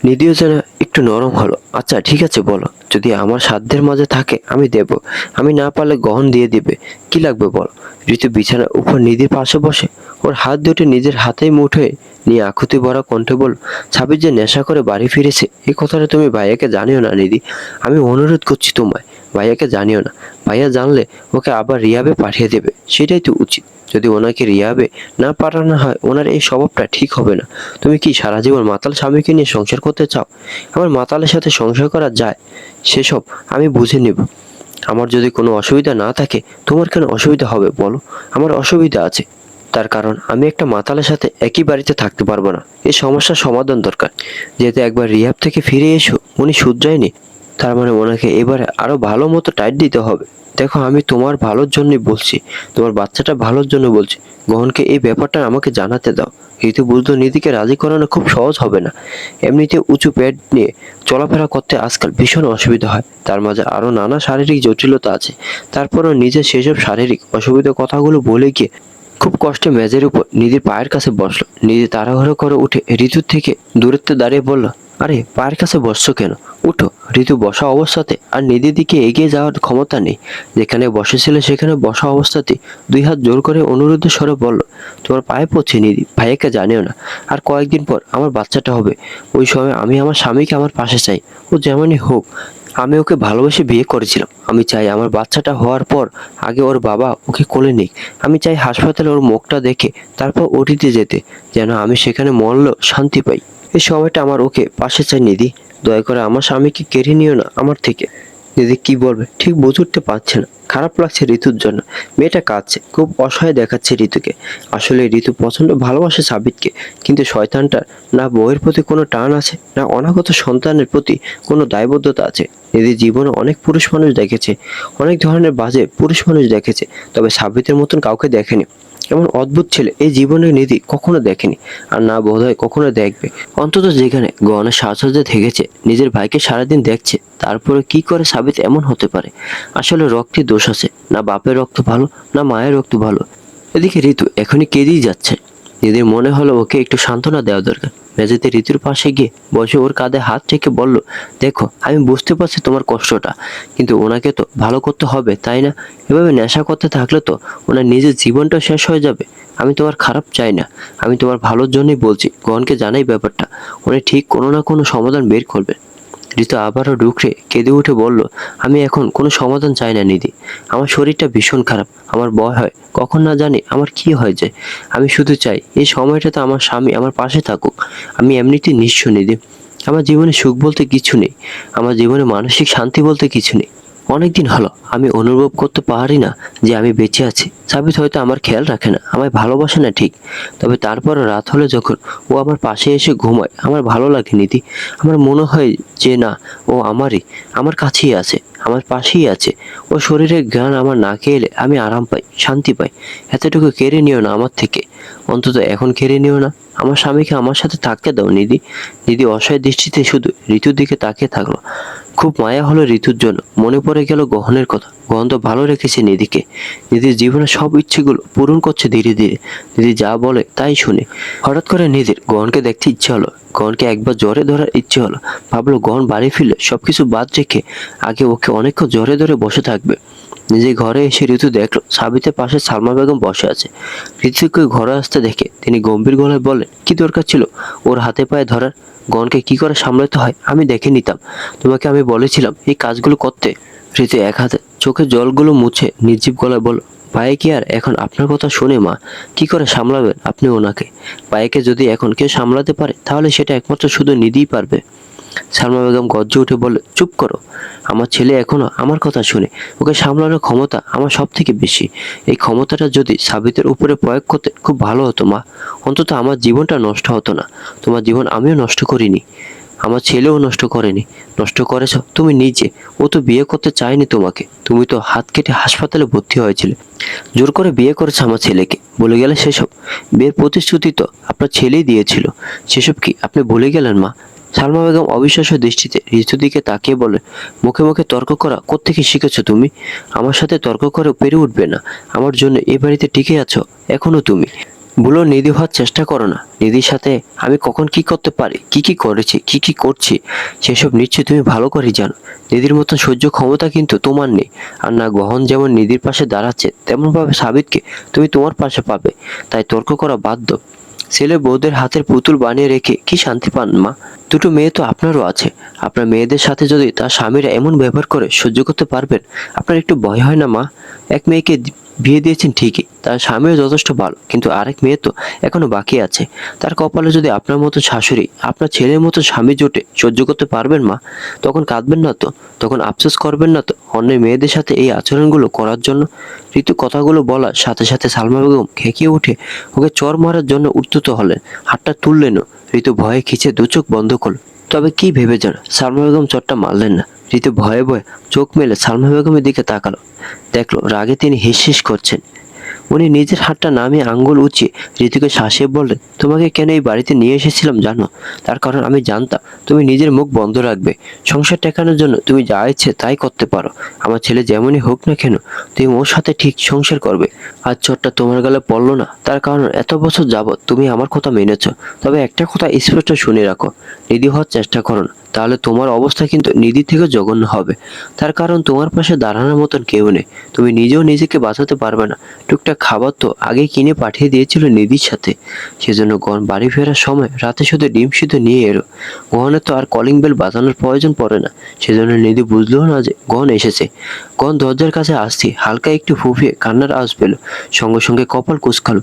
নিধিও যেন একটু নরম হলো। আচ্ছা ঠিক আছে বলো, যদি আমার সাধ্যের মাঝে থাকে আমি দেব, আমি না পারলে গহন দিয়ে দিবে, কি লাগবে বলো। ঋতু বিছানার উপর নিধির পাশে বসে ওর হাত দুটো নিজের হাতেই মুঠোয় নিয়ে আকুতি ভরা কণ্ঠে বলল, সাবির যে নেশা করে বাড়ি ফিরেছে এই কথাটা তুমি ভাইয়াকে জানিও না নিধি, আমি অনুরোধ করছি তোমায়, ভাইয়াকে জানিও না। ভাইয়া জানলে ওকে আবার রিহাবে পাঠিয়ে দেবে, সেটাই তো উচিত। যদি ওনাকে রিহাবে না পাঠানো হয় ওনার এই স্বভাবটা ঠিক হবে না। তুমি কি সারা জীবন মাতাল স্বামীকে নিয়ে সংসার করতে চাও? আমার মাতালের সাথে সংসার করা যায়, সেসব আমি বুঝে নেব। আমার যদি কোনো অসুবিধা না থাকে তোমার কেন অসুবিধা হবে বলো? আমার অসুবিধা আছে, তার কারণ আমি একটা মাতালের সাথে একই বাড়িতে থাকতে পারবো না। এই সমস্যার সমাধান দরকার। যেহেতু একবার রিহাব থেকে ফিরে এসো উনি শুধরায়নি, তার মানে ওনাকে এবারে আরো ভালো মতো টাইট দিতে হবে। দেখো আমি তোমার ভালোর জন্যই বলছি, তোমার বাচ্চাটা ভালোর জন্য বলছি। গহনকে এই ব্যাপারটা আমাকে জানাতে দাও। ঋতু বুঝলো নিধিকে রাজি করানো খুব সহজ হবে না। এমনিতে উঁচু পেট নিয়ে চলাফেরা করতে আজকাল ভীষণ অসুবিধা হয়, তার মাঝে আরো নানা শারীরিক জটিলতা আছে। তারপরও নিজের সেসব শারীরিক অসুবিধার কথাগুলো বলে গিয়ে খুব কষ্টে মেজের উপর নিধির পায়ের কাছে বসলো। নিধি তাড়াহুড়ো করে উঠে ঋতুর থেকে দূরত্বে দাঁড়িয়ে বলল, আরে পায়ের কাছে বসছো কেন? উঠো। ঋতু বসা অবস্থাতে আর নিধির দিকে এগিয়ে যাওয়ার ক্ষমতা নেই। যেখানে বসেছিল সেখানে বসা অবস্থাতে দুই হাত জোর করে অনুরোধের স্বরে বলল, তোমার পায়ে পড়ছে নিধি, ভাইয়াকে জানিও না। আর কয়েকদিন পর আমার বাচ্চাটা হবে, ওই সময় আমি আমার স্বামীকে আমার পাশে চাই। ও যেমনই হোক, আমি ওকে ভালোবেসে বিয়ে করেছিলাম। আমি চাই আমার বাচ্চাটা হওয়ার পর আগে ওর বাবা ওকে কোলে নিক। আমি চাই হাসপাতালে ওর মুখটা দেখে তারপর ওটিতে যেতে, যেন আমি সেখানে মরলেও শান্তি পাই। এই সময়টা আমার ওকে পাশে চাই নিধি। দয়া করে আমার স্বামীকে কেড়ে নিও না আমার থেকে। দিদি কি বলবে ঠিক বুঝে উঠতে পারছে না। খারাপ লাগছে ঋতুর জন্য। মেয়েটা কাঁদছে, খুব অসহায় দেখাচ্ছে ঋতুকে। আসলে ঋতু প্রচন্ড ভালোবাসে সাবিতকে, কিন্তু শয়তানটার না বউয়ের প্রতি কোনো টান আছে, না অনাগত সন্তানের প্রতি কোনো দায়বদ্ধতা আছে। নিধি জীবনে অনেক পুরুষ মানুষ দেখেছে, অনেক ধরনের বাজে পুরুষ মানুষ দেখেছে, তবে সাবিতের মতন কাউকে দেখেনি। এমন অদ্ভুত ছেলে এই জীবনে নিধি কখনো দেখেনি, আর না বোধহয় কখনো দেখবে। অন্তত যেখানে গহনের সাজসজ্জা থেকেছে, নিজের ভাইকে সারাদিন দেখছে, তারপরে কি করে সাবিত এমন হতে পারে? আসলে রক্তে দোষ আছে, না বাপের রক্ত ভালো না মায়ের রক্ত ভালো। এদিকে ঋতু এখনই কেঁদেই যাচ্ছে। নিধির মনে হলো ওকে একটু সান্ত্বনা দেওয়া দরকার। মেঝেতে ঋতুর পাশে গিয়ে বসে ওর কাঁধে হাত রেখে বলল, দেখো আমি বুঝতে পারছি তোমার কষ্টটা, কিন্তু ওনাকে তো ভালো করতে হবে তাই না? এভাবে নেশা করতে থাকলে তো ওনার নিজের জীবনটা শেষ হয়ে যাবে। আমি তোমার খারাপ চাই না, আমি তোমার ভালোর জন্যই বলছি। গহনকে জানাই ব্যাপারটা, উনি ঠিক কোনো না কোনো সমাধান বের করবে। ঋতু আবারও ডুকরে কেঁদে উঠে বলল, আমি এখন কোনো সমাধান চাই না নিধি। আমার শরীরটা ভীষণ খারাপ, আমার ভয় হয় কখন না জানি আমার কি হয়ে যায়। আমি শুধু চাই এই সময়টাতে আমার স্বামী আমার পাশে থাকুক। আমি এমনিতেই নিঃস্ব নিধি, আমার জীবনে সুখ বলতে কিছু নেই, আমার জীবনে মানসিক শান্তি বলতে কিছু নেই। অনেকদিন হলো আমি অনুভব করতে পারি না যে আমি বেঁচে আছি। সাবিত হয়তো আমার খেয়াল রাখে না, আমায় ভালোবাসে না ঠিক, তবে তারপর রাত হলে যখন ও আমার পাশে এসে ঘুমায় আমার ভালো লাগে নিধি। আমার মনে হয় যে না, ও আমার কাছেই আছে, আমার পাশেই আছে। ও শরীরের ঘ্রাণ আমার নাকে এলে আমি আরাম পাই, শান্তি পাই। এতটুকু কেড়ে নিও না আমার থেকে, অন্তত এখন কেড়ে নিও না। আমার স্বামীকে আমার সাথে থাকতে দাও নিধি। নিধি অসহায় দৃষ্টিতে শুধু ঋতুর দিকে তাকিয়ে থাকলো। খুব মায়া হলো ঋতুর জন্য। মনে পড়ে গেল গহনের কথা। গহন তো ভালো রেখেছে নিধিকে, নিধির জীবনের সব ইচ্ছেগুলো পূরণ করছে ধীরে ধীরে। নিধি যা বলে তাই শুনে। হঠাৎ করে নিধির গহনকে দেখতে ইচ্ছে হলো, গহনকে একবার জ্বরে ধরার ইচ্ছে হলো। ভাবলো গহন বাড়ি ফিরলে সবকিছু বাদ রেখে আগে ওকে অনেকক্ষণ জ্বরে ধরে বসে থাকবে। নিজে ঘরে এসে ঋতু দেখলো সাবিতের পাশে সালমা বেগম বসে আছে। ঋতুকে ঘরে আসতে দেখে তিনি গম্ভীর গলায় বললেন, কি দরকার ছিল ওর হাতে পায়ে ধরার? গহনকে কি করে সামলাতে হয় আমি দেখে নিতাম। তোমাকে আমি বলেছিলাম এই কাজগুলো করতে। ঋতু এক হাতে চোখের জলগুলো মুছে নির্জীব গলায় বলল, ভাই কি আর এখন আপনার কথা শুনে মা? কি করে সামলাবেন আপনি ওনাকে? ভাইকে যদি এখন কেউ সামলাতে পারে তাহলে সেটা একমাত্র শুধু নিধিই পারবে। সালমা বেগম গর্জে উঠে বলল, চুপ করো। আমার ছেলে এখনো আমার কথা শুনে, ওকে সামলানোর ক্ষমতা আমার সব থেকে বেশি। এই ক্ষমতাটা যদি সাবিতের উপরে প্রয়োগ করতে খুব ভালো হতো মা, অন্তত আমার জীবনটা নষ্ট হতো না। তোমার জীবন আমিও নষ্ট করিনি, আমার ছেলেও নষ্ট করেনি। নষ্ট করেছ তুমি নিজে। ও তো বিয়ে করতে চায়নি তোমাকে, তুমি তো হাত কেটে হাসপাতালে ভর্তি হয়েছিলে। জোর করে বিয়ে করেছে আমার ছেলেকে, বলে গেলে সেসব? বিয়ের প্রতিশ্রুতি তো আপনার ছেলেই দিয়েছিল, সেসব কি আপনি ভুলে গেলেন মা? সালমা বেগম অবিশ্বাস্য দৃষ্টিতে ঋতুর দিকে তাকিয়ে বলে, মুখে মুখে তর্ক করা কোত্থেকে শিখেছো তুমি? আমার সাথে তর্ক করে পেরে উঠবে না। আমার জন্য এ বাড়িতে টিকে আছো এখনো তুমি। বলো নিধি হওয়ার চেষ্টা করো না। নিধির সাথে আমি কখন কি করতে পারি, কি কি করেছি, কি কি করছি সেসব নিশ্চয়ই তুমি ভালো করে জানো। নিধির মতো সহ্য ক্ষমতা কিন্তু তোমার নেই। আর না গহন যেমন নিধির পাশে দাঁড়াচ্ছে তেমন ভাবে সাবিতকে তুমি তোমার পাশে পাবে। তাই তর্ক করা বাধ্য। ছেলে বউদের হাতের পুতুল বানিয়ে রেখে কি শান্তি পান মা? দুটো মেয়ে তো আপনারও আছে। আপনার মেয়েদের সাথে যদি তার স্বামীরা এমন ব্যবহার করে সহ্য করতে পারবেন, আপনার একটু ভয় হয় না মা? এক মেয়েকে বিয়ে দিয়েছেন ঠিকই, তার স্বামীও যথেষ্ট ভালো, কিন্তু আরেক মেয়ে তো এখনো বাকি আছে। তার কপালে যদি আপনার মতো শাশুড়ি, আপনার ছেলের মতো স্বামী জোটে, সহ্য করতে পারবেন মা? তখন কাঁদবেন না তো? তখন আফসোস করবেন না তো অন্যের মেয়েদের সাথে এই আচরণগুলো করার জন্য? ঋতু কথাগুলো বলার সাথে সাথে সালমা বেগম খেকিয়ে উঠে ওকে চর মারার জন্য উদ্যত হলেন। হাতটা তুললেনও। ঋতু ভয়ে খিচে দু চোখ বন্ধ করল। তবে কি ভেবে যান সালমা বেগম চরটা মারলেন না। ঋতু ভয়ে ভয়ে চোখ মেলে সালমা বেগমের দিকে তাকালো। দেখলো রাগে তিনি হিস করছেন। উনি নিজের হাতটা নামিয়ে আঙ্গুল উঁচিয়ে ঋতুকে শাসিয়ে বললেন, তোমাকে কেন এই বাড়িতে নিয়ে এসেছিলাম জানো? তার কারণ আমি জানতাম তুমি নিজের মুখ বন্ধ রাখবে। সংসার টেকানোর জন্য তুমি যা ইচ্ছে তাই করতে পারো। আমার ছেলে যেমনই হোক না কেন, তুমি ওর সাথে ঠিক সংসার করবে। আর চোটটা তোমার গালে পড়লো না, তার কারণ এত বছর যাবৎ তুমি আমার কথা মেনেছ। তবে একটা কথা স্পষ্ট শুনে রাখো, নিধি হওয়ার চেষ্টা করো না, তাহলে তোমার অবস্থা কিন্তু নিধি থেকে জঘন্য হবে। তার কারণ তোমার পাশে দাঁড়ানোর মতন কেউ নেই। তুমি নিজেও নিজেকে বাঁচাতে পারবে না। টুকটাক খাবার তো আগে কিনে পাঠিয়ে দিয়েছিল নিধির সাথে। সেজন্য গহন বাড়ি ফেরার সময় রাতে শুধু ডিম সিদ্ধ নিয়ে এলো। গহনের তো আর কলিং বেল বাজানোর প্রয়োজন পড়ে না। সেজন্য নিধি বুঝলো না যে গহন এসেছে। গহন দরজার কাছে আসছে, হালকা একটু ফুঁফিয়ে কান্নার আওয়াজ পেল। সঙ্গে সঙ্গে কপাল কুঁচকালো।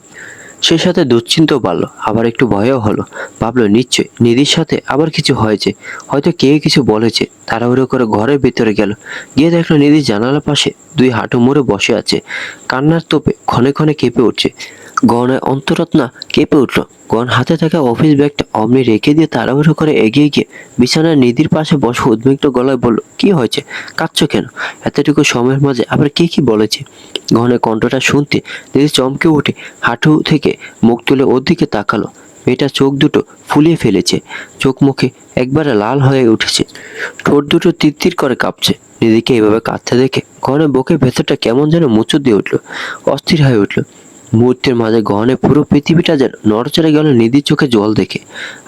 সেই সাথে দুশ্চিন্তাও বাড়লো, আবার একটু ভয়ও হলো। ভাবলো নিশ্চয় নিধির সাথে আবার কিছু হয়েছে, হয়তো কে কিছু বলেছে। তাড়াহুড়ো করে ঘরের ভিতরে গেল। গিয়ে দেখলো নিধি জানালার পাশে দুই হাঁটু মুড়ে বসে আছে। কান্নার তোপে ক্ষণে ক্ষণে কেঁপে উঠছে। গহনের অন্তরত্না কেঁপে উঠলো। গহন হাতে থাকা অফিস ব্যাগটা অমনি রেখে দিয়ে তাড়াহুড়ো করে এগিয়ে গিয়ে বিছানায় নিধির পাশে বসে উদ্বিগ্ন গলায় বলল, কি হয়েছে? কাঁদছো কেন? এতটুকু সময়ের মাঝে আবার কে কি বলেছে? গহনের কণ্ঠটা শুনতে নিধি চমকে উঠে হাঁটু থেকে মুখ তুলে ওর দিকে তাকালো। মেয়েটা চোখ দুটো ফুলিয়ে ফেলেছে, চোখ মুখে একবারে লাল হয়ে উঠেছে, ঠোঁট দুটো তিরতির করে কাঁপছে। নিধিকে এভাবে কাঁদতে দেখে গহনের বুকের ভেতরটা কেমন যেন মুচুর দিয়ে উঠলো, অস্থির হয়ে উঠলো। মুহূর্তের মাঝে গহনের পুরো পৃথিবীটা যেন নড়চড়ে গেল নিধির চোখে জল দেখে।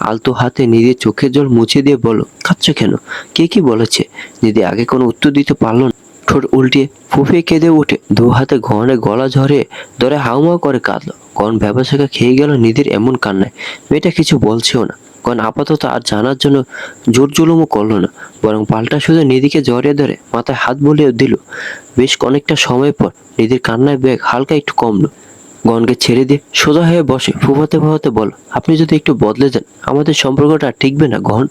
আলতো হাতে নিধির চোখের জল মুছে দিয়ে বলল, কাঁদছো কেন? কে কি বলেছে? নিধি আগে কোনো উত্তর দিতে পারল না। ঠোঁট উল্টিয়ে ফুঁপিয়ে কেঁদে উঠে দু হাতে গহনের গলা ধরে হাউমাউ করে কাঁদলো। গহন ভ্যাবাচ্যাকা খেয়ে গেল নিধির এমন কান্নায়। মেয়েটা কিছু বলছেও না। গহন আপাতত আর জানার জন্য জোর জুলুমও করলো না, বরং পাল্টা শুধু নিধিকে জড়িয়ে ধরে মাথায় হাত বুলিয়ে দিল। বেশ অনেকটা সময় পর নিধির কান্নায় বেগ হালকা একটু কমলো। গহনকে ছেড়ে দিয়ে সোজা হয়ে বসে ফুফাতে ফুফাতে বল, আপনি যদি একটু বদলে যান আমাদের সম্পর্কটা আর টিকবে না গহন।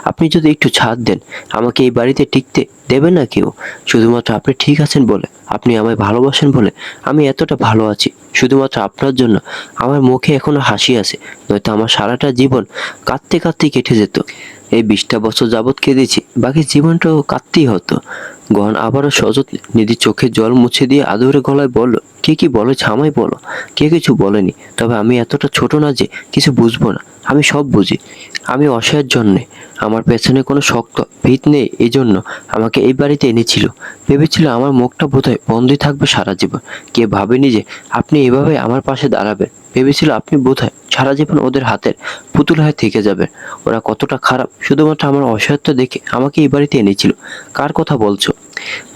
আপনি যদি একটু ছাড় দেন, আমাকে এই বাড়িতে টিকতে দেবে না কেউ। শুধুমাত্র আপনি ঠিক আছেন বলে, আপনি আমায় ভালোবাসেন বলে আমি এতটা ভালো আছি। শুধুমাত্র আপনার জন্য আমার মুখে এখনো হাসি আছে, নয়তো আমার সারাটা জীবন কাঁদতে কাঁদতে কেটে যেত। এই 20টা বছর যাবৎ কেঁদেছি, বাকি জীবনটাও কাঁদতেই হতো। গহন আবারও সযত্নে নিধির চোখে জল মুছে দিয়ে আদুরে গলায় বলল, কে কি বলেছে আমায় বলো। কে কিছু বলেনি, তবে আমি এতটা ছোট না যে কিছু বুঝবো না। আমি সব বুঝি। আমি অসহায়ের জন্যে, আমার পেছনে কোনো শক্ত ভিত নেই, এই জন্য আমাকে এই বাড়িতে এনেছিল। ভেবেছিল আমার মুখটা বোধহয় বন্ধই থাকবে সারা জীবন। কে ভাবেনি যে আপনি এভাবে আমার পাশে দাঁড়াবেন। ভেবেছিল আপনি বোধহয় সারা জীবন ওদের হাতের পুতুল হয়ে থেকে যাবেন। ওরা কতটা খারাপ শুধুমাত্র আমার অসহায়ত্ব দেখে আমাকে এই বাড়িতে এনেছিল। কার কথা বলছো?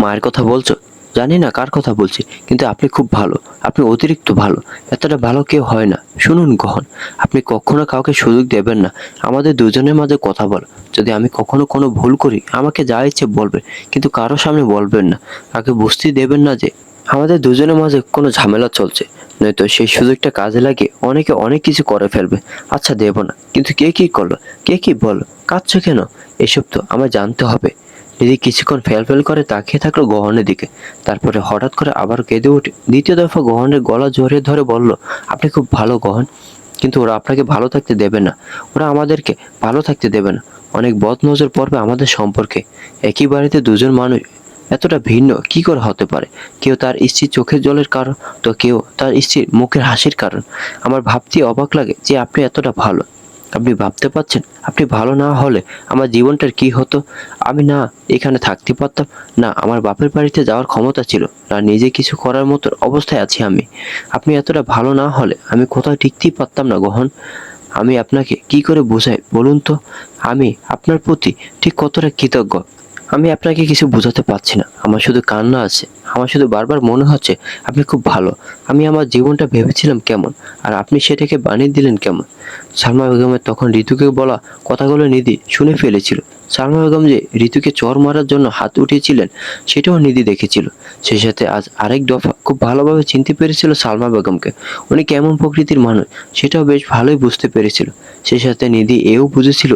মায়ের কথা বলছো? জানি না কার কথা বলছি, কিন্তু আপনি খুব ভালো। আপনি অতিরিক্ত ভালো। এতটা ভালো কেউ হয় না। শুনুন গহন, আপনি কখনো কাউকে সুযোগ দেবেন না আমাদের দুজনের মাঝে কথা বল। যদি আমি কখনো কোনো ভুল করি আমাকে যা ইচ্ছে বলবেন, কিন্তু কারো সামনে বলবেন না। আগে বুঝতেই দেবেন না যে আমাদের দুজনের মাঝে কোনো ঝামেলা চলছে, নয়তো সেই সুযোগটা কাজে লাগিয়ে অনেকে অনেক কিছু করে ফেলবে। আচ্ছা দেব না, কিন্তু কে কি করলো, কে কি বললো, কাঁদছো কেন? এসব তো আমার জানতে হবে। নিধি কিছুক্ষণ ফেল করে তাকিয়ে থাকলো গহনের দিকে। তারপরে হঠাৎ করে আবার কেঁদে উঠে দ্বিতীয় দফা গহনের গলা জড়িয়ে ধরে বলল, আপনি খুব ভালো গহন, কিন্তু ওরা আপনাকে ভালো থাকতে দেবে না। ওরা আমাদেরকে ভালো থাকতে দেবে না। অনেক বদনজর পড়বে আমাদের সম্পর্কে। একই বাড়িতে দুজন মানুষ এতটা ভিন্ন কি করে হতে পারে? কেউ তার স্ত্রীর চোখের জলের কারণ, তো কেউ তার স্ত্রীর মুখের হাসির কারণ। আমার ভাবতে অবাক লাগে যে আপনি এতটা ভালো, আপনি ভাবতে পারছেন আপনি ভালো না হলে আমার জীবনটার কি হতো? আমি না এখানে থাকতে পারতাম, না আমার বাপের বাড়িতে যাওয়ার ক্ষমতা ছিল, না নিজে কিছু করার মতো অবস্থায় আছি আমি। আপনি এতটা ভালো না হলে আমি কোথাও টিকতেই পারতাম না গহন। আমি আপনাকে কি করে বোঝাই বলুন তো? আমি আপনার প্রতি ঠিক কতটা কৃতজ্ঞ আমি আপনাকে কিছু বোঝাতে পারছি না। আমার শুধু কান্না আছে, আমার শুধু বারবার মনে হচ্ছে আপনি খুব ভালো। আমি আমার জীবনটা ভেবেছিলাম কেমন, আর আপনি সেটাকে বানিয়ে দিলেন কেমন। সালমা বেগমের তখন ঋতুকে বলা কথাগুলো নিধি শুনে ফেলেছিল। সালমা বেগম যে ঋতুকে চর মারার জন্য হাত উঠিয়েছিলেন সেটাও নিধি দেখেছিল। সেই সাথে আজ আরেক দফা খুব ভালোভাবে চিনতে পেরেছিল সালমা বেগমকে। উনি কেমন প্রকৃতির মানুষ সেটাও বেশ ভালোই বুঝতে পেরেছিল। সেই সাথে নিধি এও বুঝেছিল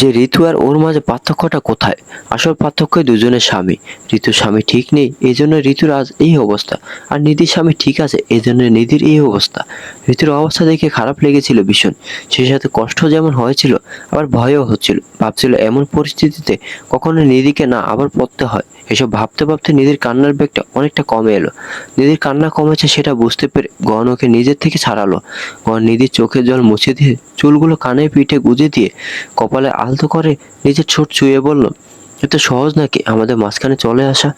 যে ঋতু আর ওর মাঝে পার্থক্যটা কোথায়। আসল পার্থক্য দুজনের স্বামী। ঋতুর স্বামী ঠিক নেই, এই জন্য ঋতুর আজ এই অবস্থা। আর নিধির স্বামী ঠিক আছে, এই জন্য নিধির এই অবস্থা। ঋতুর অবস্থা দেখে খারাপ লেগেছিল ভীষণ। সেই সাথে কষ্ট যেমন হয়েছিল, আবার ভয়ও হচ্ছিল। ভাবছিল এমন পরিস্থিতিতে কখনো নিধিকে না আবার পড়তে হয়। এসব ভাবতে ভাবতে নিধির কান্নার বেগটা অনেকটা কমে এলো। নিধির কান্না কমেছে সেটা বুঝতে পেরে গহন ওকে নিজের থেকে ছাড়ালো। গহন নিধির চোখের জল মুছে দিয়ে চুলগুলো কানে পিঠে গুজে দিয়ে কপালে আলতো করে নিজের ঠোঁট ছুঁয়ে বলল, এত সহজ নাকি আমাদের মাঝখানে চলে আসা?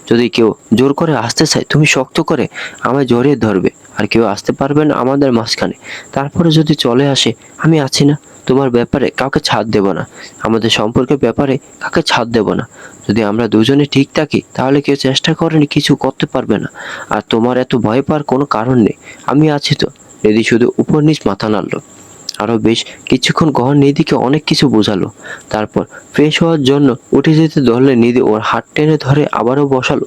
যদি কেউ জোর করে আসতে চায় তুমি শক্ত করে আমায় জড়িয়ে ধরবে, আর কেউ আসতে পারবে না আমাদের মাঝখানে। তারপরে যদি চলে আসে আমি আছি না, তোমার ব্যাপারে কাউকে ছাড় দেব না, আমাদের সম্পর্কের ব্যাপারে কাউকে ছাড় দেব না। যদি আমরা দুজনে ঠিক থাকি তাহলে কেউ চেষ্টা করেনি কিছু করতে পারবে না। আর তোমার এত ভয় পাওয়ার কোনো কারণ নেই, আমি আছি তো। নিধি শুধু উপর নিচ মাথা নাড়ল। আরো বেশ কিছুক্ষণ গহন নিধিকে অনেক কিছু বোঝালো। তারপর ফ্রেশ হওয়ার জন্য উঠে যেতে ধরলে নিধি ওর হাত টেনে ধরে আবারও বসালো।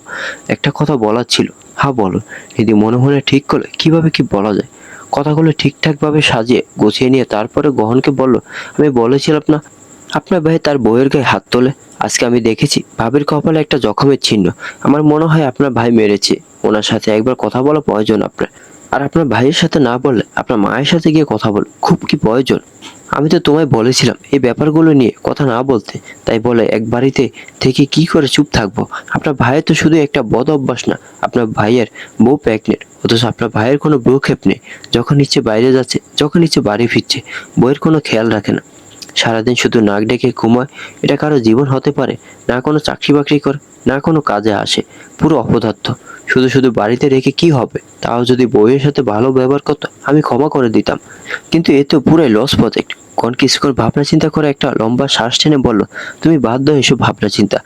একটা কথা বলার ছিল। হ্যাঁ বলো। নিধি মনে মনে ঠিক করলে কিভাবে কি বলা যায়। কথাগুলো ঠিকঠাকভাবে সাজিয়ে গুছিয়ে নিয়ে তারপরে গহনকে বলল, আমি বলেছিলাম না আপনার ভাই তার বউয়ের গায়ে হাত তোলে। আজকে আমি দেখেছি ভাবির কপালে একটা জখমের চিহ্ন। আমার মনে হয় আপনার ভাই মেরেছে। ওনার সাথে একবার কথা বলা প্রয়োজন আপনার। আর আপনার ভাইয়ের সাথে না বললে আপনার মায়ের সাথে গিয়ে কথা বল, খুব কি প্রয়োজন। আমি তো তোমায় বলেছিলাম এই ব্যাপারগুলো নিয়ে কথা না বলতে, তাই বলে এক বাড়িতে থেকে কি করে চুপ থাকবো। আপনার ভাইয়ের তো শুধু একটা বদ অভ্যাস না, আপনার ভাইয়ের বউ প্রেগনেন্ট, অথচ আপনার ভাইয়ের কোনো ভ্রুক্ষেপ নেই। যখন ইচ্ছে বাইরে যাচ্ছে, যখন ইচ্ছে বাড়ি ফিরছে, বইয়ের কোনো খেয়াল রাখে না। সারাদিন শুধু নাক ডেকে ঘুমায়। এটা কারো জীবন হতে পারে? না কোনো চাকরি বাকরি করে, না কোনো কাজে আসে, পুরো অপদার্থ। শুধু শুধু বাড়িতে রেখে কি হবে? তাও যদি বউয়ের সাথে ভালো ব্যবহার করতো আমি ক্ষমা করে দিতাম, কিন্তু এ তো পুরাই লস প্রজেক্ট। কোন কিছুক্ষণ ভাবনা চিন্তা করে একটা লম্বা শ্বাস টেনে বলল, তুমি বাদ দাও এসব ভাবনা চিন্তা।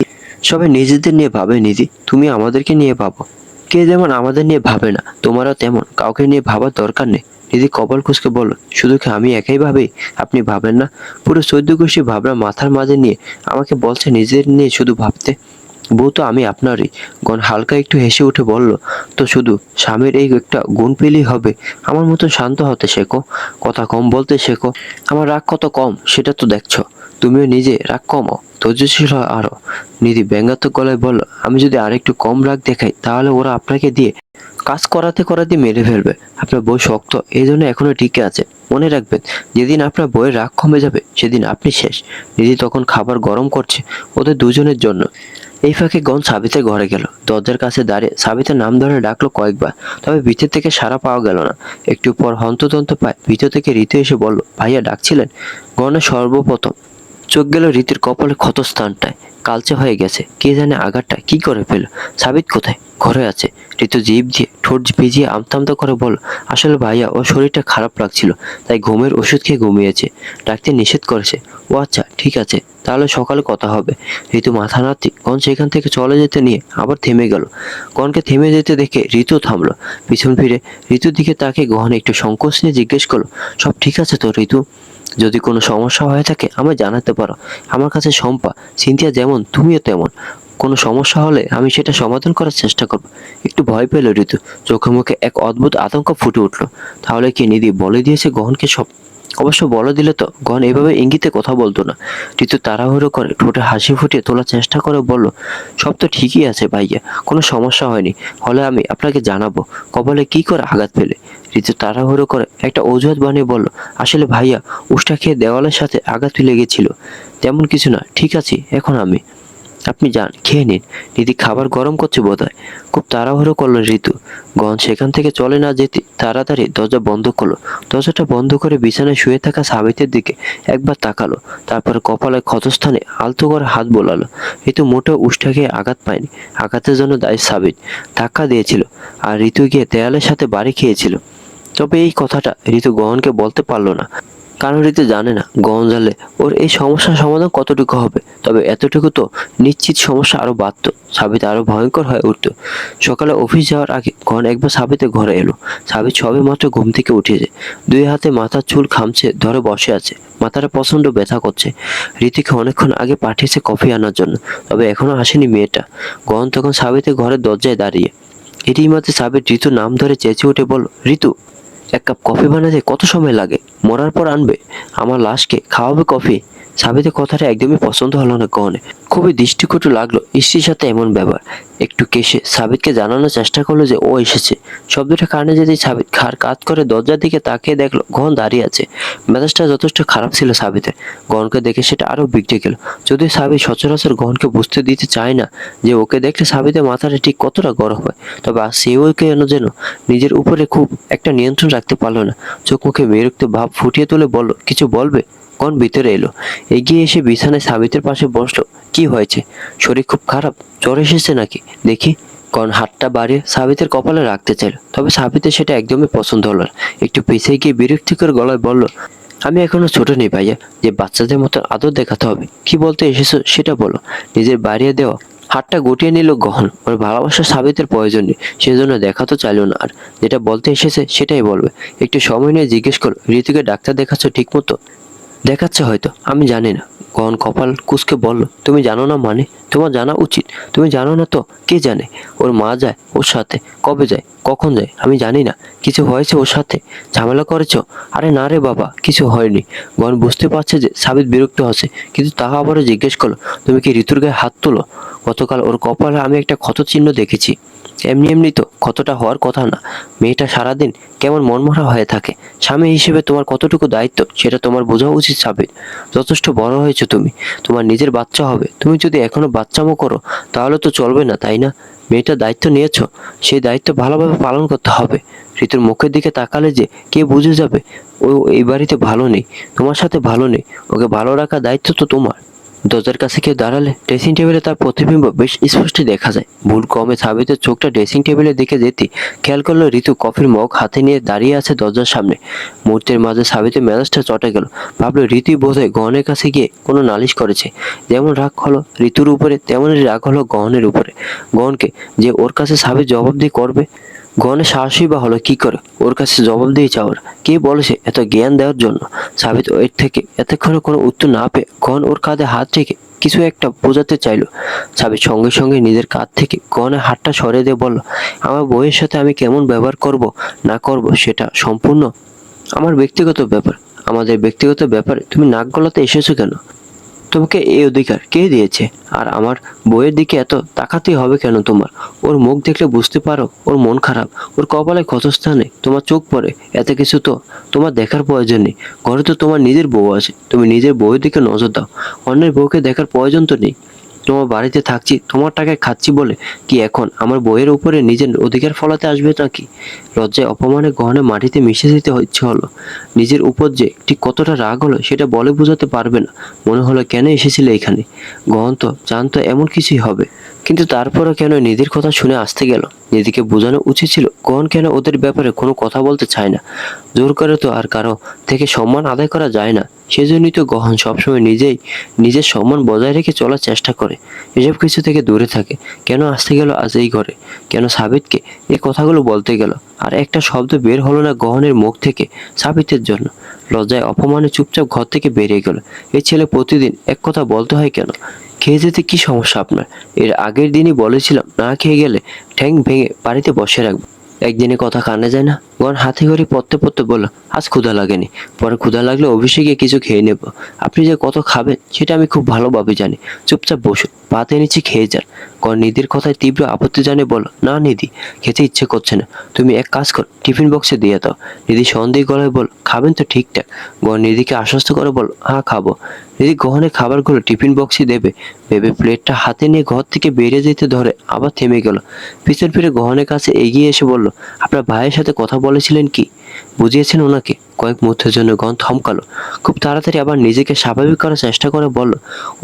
সবাই নিজেদের নিয়ে ভাবে নিধি, তুমি আমাদেরকে নিয়ে ভাবো। কে যেমন আমাদের নিয়ে ভাবে না, তোমারও তেমন কাউকে নিয়ে ভাবার দরকার নেই। নিধি কপাল কুঁচকে বলল, শুধু কি আমি একাই ভাবি? আপনি ভাবেন না? পুরো 14 গোষ্ঠী ভাবনা মাথার মাঝে নিয়ে আমাকে বলছে নিজের নিয়ে শুধু ভাবতে। বউ তো আমি আপনারই। গণ হালকা একটু হেসে উঠে বলল, তো শুধু স্বামীর এই একটা গুণ পেলেই হবে? আমার মতো শান্ত হতে শেখো, কথা কম বলতে শেখো। আমার রাগ কত কম সেটা তো দেখছো। তুমিও নিজে রাগ কমাও, ধৈর্যশীল হও আরো। নিধি ব্যঙ্গাত্মক গলায় বলল, আমি যদি আরেকটু কম রাগ দেখাই তাহলে ওরা আপনাকে দিয়ে কাজ করাতে করাতে মেরে ফেলবে। আপনার বই শক্ত, এই জন্য এখনো টিকে আছে। মনে রাখবেন, যেদিন আপনার বইয়ের রাগ কমে যাবে সেদিন আপনি শেষ। নিধি তখন খাবার গরম করছে ওদের দুজনের জন্য। এই ফাঁকে গন সাবিতের ঘরে গেল। দরজার কাছে দাঁড়িয়ে সাবিতের নাম ধরে ডাকলো কয়েকবার, তবে ভিতর থেকে সাড়া পাওয়া গেল না। একটু পর হন্তদন্ত পায় ভিতর থেকে ঋতু এসে বলল, ভাইয়া ডাকছিলেন? গণের সর্বপ্রথম চোখ গেল রীতির কপালে ক্ষত স্থানটায়। কালচে হয়ে গেছে, কে জানে আঘাতটা কি করে পেল। সাবিত কোথায়? ঘরে আছে। ঋতু জিভ দিয়ে ঠোঁট ভিজিয়ে আমতা আমতা করে বলল, আসলে ভাইয়া ওর শরীরটা খারাপ লাগছিল, তাই ঘুমের ওষুধ খেয়ে ঘুমিয়েছে। ডাক্তার নিষেধ করেছে। ও আচ্ছা ঠিক আছে, তাহলে সকালে কথা হবে। ঋতু মাথা নাড়তে গন সেখান থেকে চলে যেতে নিয়ে আবার থেমে গেল। গনকে থেমে যেতে দেখে ঋতু থামলো। পিছন ফিরে ঋতুর দিকে তাকে গহন একটু সংকোচ নিয়ে জিজ্ঞেস করলো, সব ঠিক আছে তো ঋতু? যদি কোনো সমস্যা হয়ে থাকে আমায় জানাতে পারো। আমার কাছে শম্পা, সিনথিয়া যেমন তুমিও তেমন। কোনো সমস্যা হলে আমি সেটা সমাধান করার চেষ্টা করব। একটু ভয় পেল ঋতু, চোখে মুখে এক অদ্ভুত আতঙ্ক ফুটে উঠল। তাহলে কি নিধি বলে দিয়েছে গহনকে সব? অবশ্য বলে দিলে তো গহন এভাবে ইঙ্গিতে কথা বলতো না। ঋতু তাড়াহুড়ো করে ঠোঁটে হাসি ফুটিয়ে তোলার চেষ্টা করে বলল, সব তো ঠিকই আছে ভাইয়া, কোনো সমস্যা হয়নি। হলে আমি আপনাকে জানাবো। কপালে কি করে আঘাত পেলে? ঋতু তাড়াহুড়ো করে একটা অজুহাত বানিয়ে বলল, আসলে ভাইয়া উষ্টা খেয়ে দেওয়ালের সাথে আঘাত লেগেছিল, তেমন কিছু না, ঠিক আছে এখন আমি। আপনি যান, খেয়ে নিন। দিদি খাবার গরম করছে বোধহয়। খুব তাড়াহুড়ো করলো ঋতু। গহন সেখান থেকে চলে না যেতে তাড়াতাড়ি দরজা বন্ধ করলো। দরজাটা বন্ধ করে বিছানায় শুয়ে থাকা সাবিতের দিকে একবার তাকালো, তারপর কপালের ক্ষতস্থানে আলতো করে হাত বোলালো। ঋতু মোটেও উষ্টা খেয়ে আঘাত পায়নি। আঘাতের জন্য দায়ী সাবিত। ধাক্কা দিয়েছিল, আর ঋতু গিয়ে দেয়ালের সাথে বাড়ি খেয়েছিল। তবে এই কথাটা ঋতু গহনকে বলতে পারলো না, কারণ ঋতু জানে না গহন জানলে ওর এই সমস্যার সমাধান কতটুকু হবে। তবে এতটুকু তো নিশ্চিত, সমস্যা আরো বাড়ত, সাবিত আরো ভয়ঙ্কর হয়ে উঠত। সকালে অফিস যাওয়ার আগে গহন একবার সাবিতের ঘরে এলো। সাবিত সবে মাত্র ঘুম থেকে উঠেছে, দুই হাতে মাথার চুল খামছে ধরে বসে আছে। মাথাটা প্রচন্ড ব্যথা করছে। ঋতিকে অনেকক্ষণ আগে পাঠিয়েছে কফি আনার জন্য, তবে এখনো আসেনি মেয়েটা। গহন তখন সাবিতের ঘরের দরজায় দাঁড়িয়ে। এরই মাঝে সাবিত ঋতুর নাম ধরে চেঁচিয়ে উঠে বলল, ঋতু, এক কাপ কফি বানাতে কত সময় লাগে? মরার পর আনবে? আমার লাশকে খাওয়াবে কফি? সাবিতের কথাটা একদমই পছন্দ হলো না গহনে। খুবই দৃষ্টিকটু লাগলো স্ত্রীর সাথে এমন ব্যবহার। একটু কেশে সাবিতকে জানানোর চেষ্টা করলো যে ও এসেছে। শব্দটা কানে যেতেই সাবিত ঘাড় কাত করে দরজার দিকে তাকিয়ে দেখলো গহন দাঁড়িয়ে আছে। মেজাজটা যথেষ্ট খারাপ ছিল সাবিতের। গহনকে দেখে সেটা আরো বিগড়ে গেল। যদিও সাবিত সচরাচর গহনকে বুঝতে দিতে চায় না যে ওকে দেখলে সাবিতের মাথাটা ঠিক কতটা গরম হয়, তবে আজ সেও কেন যেন নিজের উপরে খুব একটা নিয়ন্ত্রণ রাখতে পারলো না। চোখ মুখে বিরক্ত ভাব ফুটিয়ে তুলে বলল, কিছু বলবে? গহন ভিতরে এলো, এগিয়ে এসে বিছানায় সাবিতের পাশে বসলো। কি হয়েছে? শরীর খুব খারাপ? জ্বর এসেছে নাকি দেখি? গহন হাতটা বাড়িয়ে সাবিতের কপালে রাখতে চাইল, তবে সাবিতের সেটা একদমই পছন্দ হলো না। একটু পিছিয়ে গিয়ে বিরক্তিকর গলায় বলল, আমি এখনো ছোট নেই ভাইয়া, যে বাচ্চাদের মতো আদর দেখাতে হবে। কি বলতে এসেছো সেটা বলো। নিজের বাড়িয়ে দেওয়া হাতটা গুটিয়ে নিল গহন। ওর ভালোবাসা সাবিতের প্রয়োজন নেই, সেজন্য দেখা তো চাইল না। আর যেটা বলতে এসেছে সেটাই বলবে। একটু সময় নিয়ে জিজ্ঞেস করো, ঋতুকে ডাক্তার দেখাচ্ছ ঠিক মতো? দেখাচ্ছে হয়তো, আমি জানি না। গহন কপাল কুঁচকে বলল, তুমি জানো না মানে? তোমার জানা উচিত। তুমি জানো না তো কে জানে? ওর মা যায় ওর সাথে, কবে যায় কখন যায় আমি জানি না। কিছু হয়েছে ওর সাথে? ঝামেলা করেছো? আরে না রে বাবা, কিছু হয়নি। গহন বুঝতে পারছে যে সাবিত বিরক্ত হচ্ছে, কিন্তু তাহা আবারও জিজ্ঞেস করলো, তুমি কি ঋতুর গায়ে হাত তোলো? গতকাল ওর কপালে আমি একটা ক্ষত চিহ্ন দেখেছি। এমনি এমনি তো ক্ষতটা হওয়ার কথা না। মেয়েটা সারাদিন কেমন মনমরা হয়ে থাকে। স্বামী হিসেবে তোমার কতটুকু দায়িত্ব সেটা তোমার বোঝা উচিত সাবিত। যথেষ্ট বড় হয়েছো তুমি, তোমার নিজের বাচ্চা হবে। তুমি যদি এখনো বাচ্চামো করো তাহলে তো চলবে না, তাই না? মেয়েটার দায়িত্ব নিয়েছো, সেই দায়িত্ব ভালোভাবে পালন করতে হবে। ঋতুর মুখের দিকে তাকালে যে কে বুঝে যাবে ও এই বাড়িতে ভালো নেই, তোমার সাথে ভালো নেই। ওকে ভালো রাখার দায়িত্ব তো তোমার। দরজার কাছে কেউ দাঁড়ালে ড্রেসিং টেবিলে তার প্রতিবিম্ব বেশ স্পষ্ট দেখা যায়। ভুল কমে সাবিতের চোখটা ড্রেসিং টেবিলের দিকে যেতে খেয়াল করলো ঋতু কফির মগ হাতে নিয়ে দাঁড়িয়ে আছে দরজার সামনে। মুহূর্তের মাঝে সাবিতের মেজাজটা চটে গেল। ভাবলো ঋতুই বোধহয় গহনের কাছে গিয়ে কোনো নালিশ করেছে। যেমন রাগ হলো ঋতুর উপরে, তেমনই রাগ হলো গহনের উপরে। গহনকে যে ওর কাছে সাবিত জবাবদিহি করবে। গহনের সাহসই বা হলো কি করে ওর কাছে জবাব দিয়ে চাওয়ার? কে বলেছে এত জ্ঞান দেওয়ার জন্য? সাবিত এর থেকে এতক্ষণে কোনো উত্তর না পেয়ে গহন ওর কাঁধে হাত রেখে কিছু একটা বোঝাতে চাইলো। সাবিত সঙ্গে সঙ্গে নিজের কাঁধ থেকে গহনের হাতটা সরিয়ে দিয়ে বলল, আমার বউয়ের সাথে আমি কেমন ব্যবহার করব না করব সেটা সম্পূর্ণ আমার ব্যক্তিগত ব্যাপার। আমাদের ব্যক্তিগত ব্যাপারে তুমি নাক গলাতে এসেছো কেন? তোমাকে এই অধিকার কে দিয়েছে? আর আমার বইয়ের দিকে এত তাকাতেই হবে কেন তোমার? ওর মুখ দেখলে বুঝতে পারো ওর মন খারাপ, ওর কপালে ক্ষতস্থানে তোমার চোখ পড়ে। এত কিছু তো তোমার দেখার প্রয়োজন নেই। ঘরে তো তোমার নিজের বউ আছে, তুমি নিজের বউয়ের দিকে নজর দাও। অন্যের বউকে দেখার প্রয়োজন তো নেই। তোমার বাড়িতে থাকছি, তোমার টাকায় খাচ্ছি বলে কি এখন আমার বইয়ের উপরে নিজের অধিকার ফলাতে আসবে নাকি? লজ্জায় অপমানে গহনে মাটিতে মিশে যেতে ইচ্ছে হলো। নিজের উপর যে ঠিক কতটা রাগ হলো সেটা বলে বোঝাতে পারবে না। মনে হলো কেন এসেছিলে এখানে? গহন তো জানতো এমন কিছুই হবে, কিন্তু তারপরও কেন নিজের কথা শুনে আসতে গেল? নিজেকে বোঝানো উচিত ছিল গহন কেন ওদের ব্যাপারে কোনো কথা বলতে চায় না। জোর করে তো আর কারো থেকে সম্মান আদায় করা যায় না। সেজন্যই তো গহন সবসময় নিজের সম্মান বজায় রেখে চলার চেষ্টা করে, এসব কিছু থেকে দূরে থাকে। কেন আসতে গেল আজ এই ঘরে? কেন সাবিতকে এই কথাগুলো বলতে গেল? আর একটা শব্দ বের হলো না গহনের মুখ থেকে সাবিতের জন্য। লজ্জায় অপমানে চুপচাপ ঘর থেকে বেরিয়ে গেল। এই ছেলে প্রতিদিন এক কথা বলতে হয় কেন? খেয়ে যেতে কি সমস্যা আপনার? এর আগের দিনই বলেছিলাম না খেয়ে গেলে ঠ্যাং ভেঙে বাড়িতে বসে রাখবো। একদিনে কথা কানে যায় না। গহন হাতে করে পড়তে পড়তে বলল, আজ ক্ষুধা লাগেনি, পরে ক্ষুধা লাগলে অফিসে গিয়ে কিছু খেয়ে নেব। আপনি যে কত খাবেন সেটা আমি খুব ভালোভাবে জানি। চুপচাপ বসুন, পাতে নিচে খেয়ে যান। গহন নিধির কথায় তীব্র আপত্তি জানিয়ে বলল, না নিধি, খেতে ইচ্ছে করছে না। তুমি এক কাজ কর, টিফিন বক্সে দিয়ে দাও। নিধি সন্দেহ গলায় বল, খাবেন তো ঠিকঠাক? গহন নিধিকে আশ্বস্ত করে বল, হ্যাঁ খাবো। নিধি গহনের খাবারগুলো টিফিন বক্সে দেবে ভেবে প্লেটটা হাতে নিয়ে ঘর থেকে বেরিয়ে যেতে ধরে আবার থেমে গেল। পিছন ফিরে গহনের কাছে এগিয়ে এসে বলল, আপনার ভাইয়ের সাথে কথা বলেছিলেন কি? বুঝিয়েছেন ওনাকে? কয়েক মুহূর্তের জন্য গহন থমকালো। খুব তাড়াতাড়ি আবার নিজেকে স্বাভাবিক করার চেষ্টা করে বলল,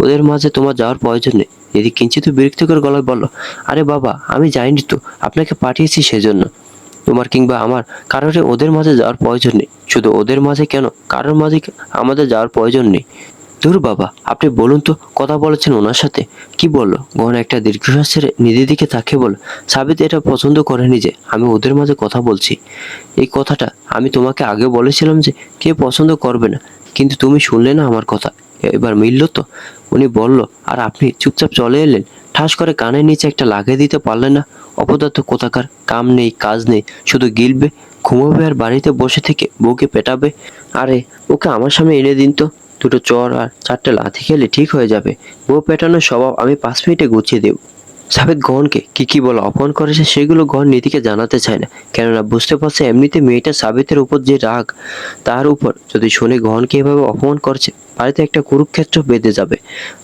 ওদের মাঝে তোমার যাওয়ার প্রয়োজন নেই। নিধি কিঞ্চিত বিরক্তিকর গলায় বলল, আরে বাবা, আমি যাইনি তো, আপনাকে পাঠিয়েছি সেজন্য। তোমার কিংবা আমার কারোর ওদের মাঝে যাওয়ার প্রয়োজন নেই। শুধু ওদের মাঝে কেন, কারোর মাঝে আমাদের যাওয়ার প্রয়োজন নেই। ধুর বাবা, আপনি বলুন তো, কথা বলেছেন ওনার সাথে? কি বললো? গহন একটা দীর্ঘশ্বাস ছেড়ে নিধির দিকে তাকিয়ে বলল, সাবিত এটা পছন্দ করেনি যে আমি ওদের মাঝে কথা বলছি। এই কথাটা আমি তোমাকে আগে বলেছিলাম যে কে পছন্দ করবে না, কিন্তু তুমি শুনলে না আমার কথা। এবার মিলল তো? উনি বলল আর আপনি চুপচাপ চলে এলেন। ঠাস করে কানের নিচে একটা লাগিয়ে দিতে পারলেন না? অপদার্থ কোথাকার, কাম নেই কাজ নেই, শুধু গিলবে, ঘুমাবে আর বাড়িতে বসে থেকে বউকে পেটাবে। আরে ওকে আমার সামনে এনে দিন তো, দুটো চর আর চারটে লাথি খেলে ঠিক হয়ে যাবে। বউ পেটানোর স্বভাব আমি 5 মিনিটে গুছিয়ে দেব। সাবিত গহনকে কি বলে অপমান করেছে সেগুলো গহন নীতিকে জানাতে চায় না, কেননা বুঝতে পারছে এমনিতে মেয়েটা সাবিতের উপর যে রাগ, তার উপর যদি শুনে গহনকে এভাবে অপমান করছে, বাড়িতে একটা কুরুক্ষেত্র বেঁধে যাবে।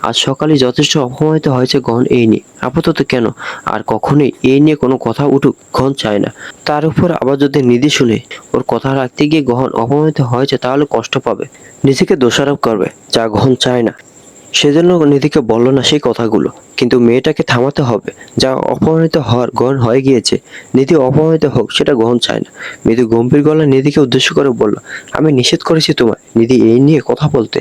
আজ সকালে যথেষ্ট অপমানিত হয়েছে গহন এই নিয়ে, আপাতত কেন আর কখনোই এই নিয়ে কোনো কথা উঠুক গহন চায় না। তার উপর আবার যদি নিধি শুনে ওর কথা রাখতে গিয়ে গহন অপমানিত হয়েছে, তাহলে কষ্ট পাবে, নিজেকে দোষারোপ করবে, যা গহন চায় না। সেজন্য নিধিকে বলল না সেই কথাগুলো, কিন্তু মেয়েটাকে থামাতে হবে। যা অপমানিত হওয়ার গহন হয়ে গিয়েছে, নিধি অপমানিত হোক সেটা গহন চায় না। মৃদু গম্ভীর গলায় নিধিকে উদ্দেশ্য করে বলল, আমি নিষেধ করেছি তোমায় নিধি এই নিয়ে কথা বলতে।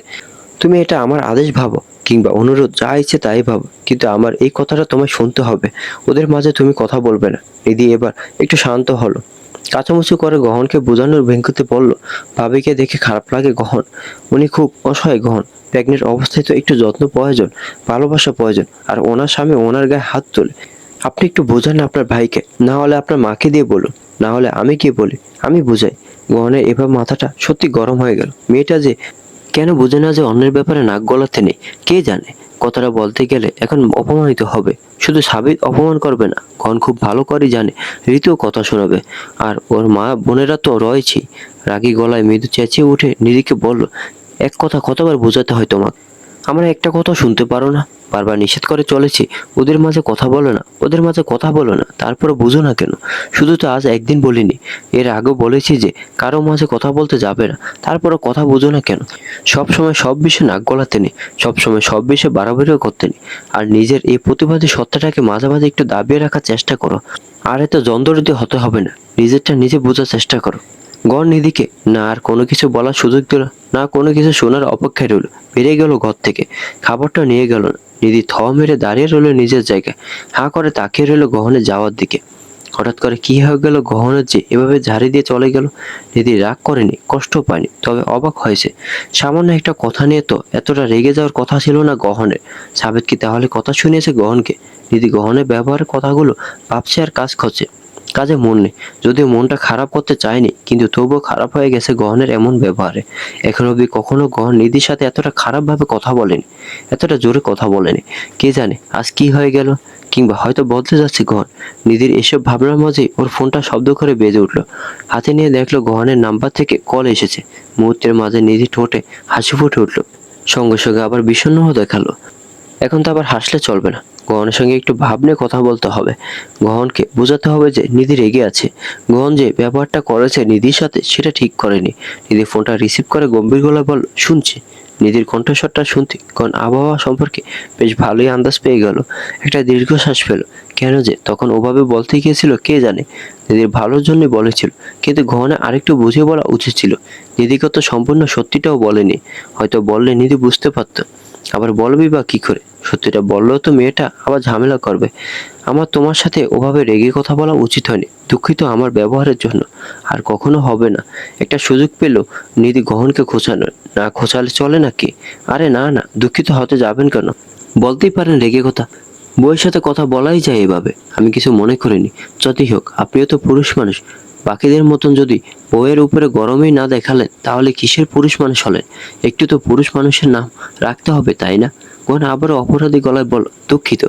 তুমি এটা আমার আদেশ ভাবো কিংবা অনুরোধ, যা ইচ্ছে তাই ভাবো, কিন্তু আমার এই কথাটা তোমায় শুনতে হবে। ওদের মাঝে তুমি কথা বলবে না। নিধি এবার একটু শান্ত হলো। কাচামুচু করে গহনকে বোঝানোর ভেঙ্কুতে বলল, ভাবিকে দেখে খারাপ লাগে গহন, উনি খুব অসহায় গহন। প্রেগনেন্ট অবস্থায় তো একটু যত্ন প্রয়োজন, ভালোবাসা প্রয়োজন, আর ওনার স্বামী ওনার গায়ে হাত তোলে। আপনি একটু বোঝান আপনার ভাইকে, না হলে আপনার মাকে দিয়ে বলুন, না হলে আমি কি বলি, আমি বুঝাই। গহনের এবার মাথাটা সত্যি গরম হয়ে গেল। মেয়েটা যে কেন বোঝে না যে অন্যের ব্যাপারে নাক গলাতে নেই, কে জানে। কথাটা বলতে গেলে এখন অপমানিত হবে। শুধু সাবিত অপমান করবে না, গহন খুব ভালো করে জানে ঋতুও কথা শোনাবে, আর ওর মা বোনেরা তো রয়েছেই। রাগী গলায় মৃদু চেঁচিয়ে উঠে নিধিকে বলল, এক কথা কতবার বোঝাতে হয় তোমাকে? আমরা একটা কথা শুনতে পারো না? বারবার নিষেধ করে চলেছি ওদের মাঝে কথা বলো না, ওদের মাঝে কথা বলো না, তারপরে বুঝো না কেন? শুধু তো আজ একদিন বলিনি, এর আগেও বলেছি যে কারো মাঝে কথা বলতে যাবে না, তারপরে কথা বুঝো না কেন? সব সময় সব বিষয়ে নাক গলাতে নেই, সবসময় সব বিষয়ে বাড়াবাড়িও করতে নেই। আর নিজের এই প্রতিবাদী সত্তাটাকে মাঝে মাঝে একটু দাবিয়ে রাখার চেষ্টা করো। আর এত যন্ত্রণিত হতে হবে না, নিজেরটা নিজে বোঝার চেষ্টা করো। গড় নিধিকে না আর কোনো কিছু বলার সুযোগ দিল, না কোনো কিছু শোনার অপেক্ষায় রইল। বেরিয়ে গেল ঘর থেকে, খাবারটা নিয়ে গেল না। নিধি থ মেরে দাঁড়িয়ে রইল নিজের জায়গায়, হাঁ করে তাকিয়ে রইল গহনে যাওয়ার দিকে। হঠাৎ করে কি হয়ে গেল গহনের যে এভাবে ঝাড়ি দিয়ে চলে গেল? নিধি রাগ করেনি, কষ্ট পায়নি, তবে অবাক হয়েছে। সামান্য একটা কথা নিয়ে তো এতটা রেগে যাওয়ার কথা ছিল না গহনের। সাবিত কি তাহলে কথা শুনিয়েছে গহনকে? নিধি গহনের ব্যবহারের কথাগুলো ভাবছে আর কাজ করছে, কাজে মন নেই। যদিও মনটা খারাপ করতে চায়নি, কিন্তু তবুও খারাপ হয়ে গেছে গহনের এমন ব্যবহারে। এখন অবধি কখনো গহন নিধির সাথে এতটা খারাপভাবে কথা বলেনি, এতটা জোরে কথা বলেনি। কে জানে আজ কি হয়ে গেল, কিংবা হয়তো বদলে যাচ্ছে গহন। নিধির এসব ভাবনার মাঝে ওর ফোনটা শব্দ করে বেজে উঠলো। হাতে নিয়ে দেখলো গহনের নাম্বার থেকে কল এসেছে। মুহূর্তের মাঝে নিধি ঠোঁটে হাসি ফুটে উঠলো, সঙ্গে সঙ্গে আবার বিষণ্ণ দেখালো। এখন তো আবার হাসলে চলবে না, গহনের সঙ্গে একটু ভাব নিয়ে কথা বলতে হবে। গহনকে বোঝাতে হবে যে নিধি রেগে আছে। গহন যে ব্যবহারটা করেছে নিধির সাথে সেটা ঠিক করেনি। নিধি ফোনটা রিসিভ করে গম্ভীর গলায় বলল, শুনছি। নিধির কণ্ঠস্বরটা শুনতে গহন আবহাওয়া সম্পর্কে বেশ ভালোই আন্দাজ পেয়ে গেল। একটা দীর্ঘশ্বাস ফেল। কেন যে তখন ওভাবে বলতে গিয়েছিল কে জানে। নিধির ভালোর জন্যই বলেছিল, কিন্তু গহনে আরেকটু বুঝিয়ে বলা উচিত ছিল। নিধিকে তো সম্পূর্ণ সত্যিটাও বলেনি, হয়তো বললে নিধি বুঝতে পারতো। আবার বলবি বা কি করে? সত্যিটা বললেও তো মেয়েটা আবার ঝামেলা করবে। আমার তোমার সাথে ওভাবে রেগে কথা বলা উচিত হয়নি, দুঃখিত আমার ব্যবহারের জন্য, আর কখনো হবে না। একটা সুযোগ পেল নিধি গহনকে খোঁচানোর, না খোঁচালে চলে নাকি? আরে না না, দুঃখিত হতে যাবেন কেন? বলতেই পারেন রেগে কথা, বউয়ের সাথে কথা বলাই যায় এভাবে। আমি কিছু মনে করিনি। যতই হোক আপনিও তো পুরুষ মানুষ, বাকিদের মতন যদি বউয়ের উপরে গরমই না দেখালেন তাহলে কিসের পুরুষ মানুষ হলেন? একটু তো পুরুষ মানুষের নাম রাখতে হবে, তাই না? গহন আবারও অপরাধী গলায় বলল, দুঃখিত,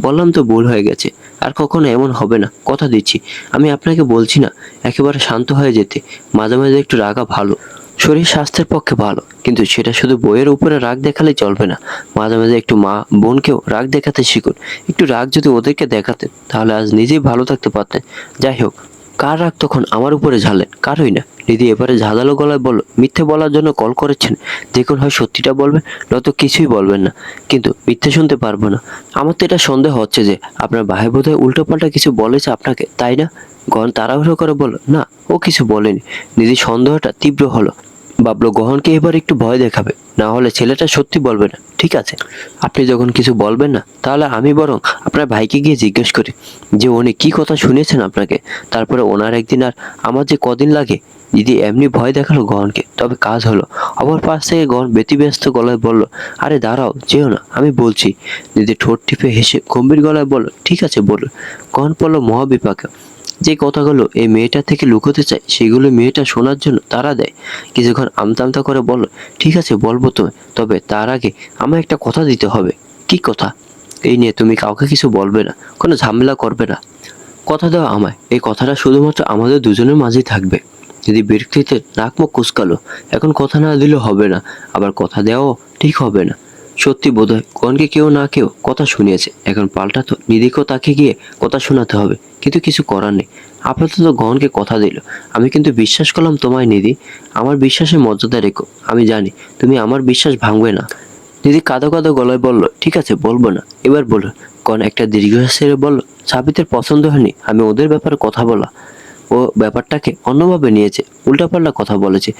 বললাম তো ভুল হয়ে গেছে, আর কখনো এমন হবে না, কথা দিচ্ছি। আমি আপনাকে বলছি না একেবারে শান্ত হয়ে যেতে, মাঝে মাঝে একটু রাগা ভালো, শরীর স্বাস্থ্যের পক্ষে ভালো, কিন্তু সেটা শুধু বইয়ের উপরে রাগ দেখালেই চলবে না। মাঝে মাঝে একটু মা বোনকেও রাগ দেখাতে শিখুন। একটু রাগ যদি ওদেরকে দেখাতেন তাহলে আজ নিজেই ভালো থাকতে পারতেন। যাই হোক, কার রাগ তখন আমার উপরে ঝাড়লেন? কারই না। দিদি এবারে ঝাঁঝালো গলায় বলল, মিথ্যে বলার জন্য কল করেছেন? দেখুন, হয় সত্যিটা বলবেন, নয়তো কিছুই বলবেন না, কিন্তু মিথ্যে শুনতে পারবো না। আমার তো এটা সন্দেহ হচ্ছে যে আপনার ভাই বোধহয় উল্টোপাল্টা কিছু বলেছে আপনাকে, তাই না? গহন তাড়াহুড়ো করে বলল, না, ও কিছু বলেনি। দিদির সন্দেহটা তীব্র হলো। ভাবলো গহনকে এবার একটু ভয় দেখাবে, না হলে ছেলেটা সত্যি বলবে না। ঠিক আছে, আপনি যখন কিছু বলবেন না তাহলে আমি বরং আপনার ভাইকে গিয়ে জিজ্ঞেস করি যে উনি কি কথা শুনিয়েছেন আপনাকে, তারপরে ওনার একদিন আর আমার যে কদিন লাগে। দিদি এমনি ভয় দেখালো গহনকে, তবে কাজ হলো। অপর পাশ থেকে গহন ব্যতিব্যস্ত গলায় বলল, আরে দাঁড়াও, যেও না, আমি বলছি। দিদি ঠোঁট টিপে হেসে গম্ভীর গলায় বলল, ঠিক আছে বলুন। গহন পড়ল মহাবিপাকে। যে কথাগুলো এই মেয়েটা থেকে লুকোতে চায় সেগুলো মেয়েটা শোনার জন্য তাড়া দেয়। কিছুক্ষণ আমতা আমতা করে বলল, ঠিক আছে বলবো তো, তবে তার আগে আমায় একটা কথা দিতে হবে। কি কথা? এই নিয়ে তুমি কাউকে কিছু বলবে না, কোনো ঝামেলা করবে না, কথা দাও আমায়। এই কথাটা শুধুমাত্র আমাদের দুজনের মাঝেই থাকবে। যদি বিরক্তিতে নাক মুখ কুচকালো, এখন কথা না দিলেও হবে না, আবার কথা দেওয়াও ঠিক হবে না। সত্যি বোধহয় গনকে কেউ না কেউ কথা শুনিয়েছে, এখন পাল্টা তো নিধিকেও তাকে গিয়ে কথা শোনাতে হবে, কিন্তু কিছু করার নেই। আপাতত গহনকে কথা দিল, আমি কিন্তু বিশ্বাস করলাম তোমায় নিধি, আমার বিশ্বাসের মর্যাদা রেখো। আমি জানি তুমি আমার বিশ্বাস ভাঙবে না। দিদি কাঁদো কাঁদো গলায় বলল, ঠিক আছে বলবো না, এবার বলুন। গহন একটা দীর্ঘশ্বাস ছেড়ে বলল, সাবিতের পছন্দ হয়নি আমি ওদের ব্যাপারে কথা বলা। ও ব্যাপারটাকে অন্যভাবে নিয়েছে, উল্টাপাল্টা কথা বলেছে,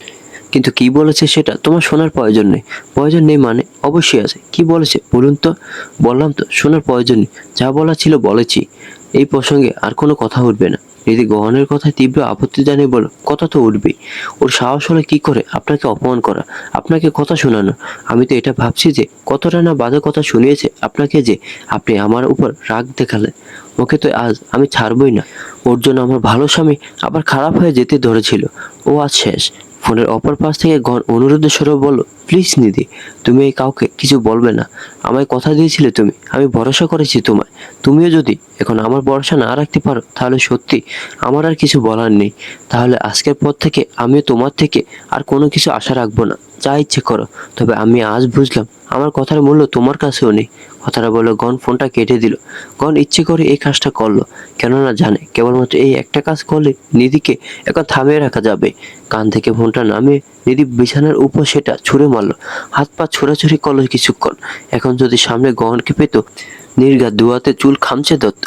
কিন্তু কি বলেছে সেটা তোমার শোনার প্রয়োজন নেই। প্রয়োজন নেই মানে? অবশ্যই আছে। কি বলেছে বলুন তো? বললাম তো শোনার প্রয়োজন নেই, যা বলা ছিল বলেছি। এই প্রসঙ্গে আর কোনো কথা উঠবে না। দিদি গহনের কথায় তীব্র আপত্তি জানিয়ে বলল, কথা তো উঠবেই। ওর সাহস হলে কি করে আপনাকে অপমান করা, আপনাকে কথা শোনানো। আমি তো এটা ভাবছি যে কতটা না বাজে কথা শুনিয়েছে আপনাকে, যে আপনি আমার উপর রাগ দেখালেন। ওকে তো আজ আমি ছাড়বই না। ওর জন্য আমার ভালো স্বামী আবার খারাপ হয়ে যেতে ধরেছিল, ও আজ শেষ। ফোনের অপর পাশ থেকে গহন অনুরোধের স্বরে বলল, প্লিজ নিধি, তুমি এই কাউকে কিছু বলবে না। আমায় কথা দিয়েছিলে তুমি, আমি ভরসা করেছি তোমায়। তুমিও যদি এখন আমার ভরসা না রাখতে পারো তাহলে সত্যি আমার আর কিছু বলার নেই। তাহলে আজকের পর থেকে আমিও তোমার থেকে আর কোনো কিছু আশা রাখবো না, যা ইচ্ছে করো। তবে আমি আজ বুঝলাম আমার কথার মূল্য তোমার কাছেও নেই। কথাটা বলে গহন ফোনটা কেটে দিল। গহন ইচ্ছে করে এই কাজটা করলো, কেননা জানে কেবলমাত্র এই একটা কাজ করলে নিধিকে এখন থামিয়ে রাখা যাবে। কান থেকে ফোনটা নামিয়ে নিধি বিছানার উপর সেটা ছুঁড়ে মারলো। হাত পা ছোড়াছুড়ি করলো কিছুক্ষণ। এখন যদি সামনে গহনকে পেত, নির্ঘাত দুয়াতে চুল খামচে ধরত।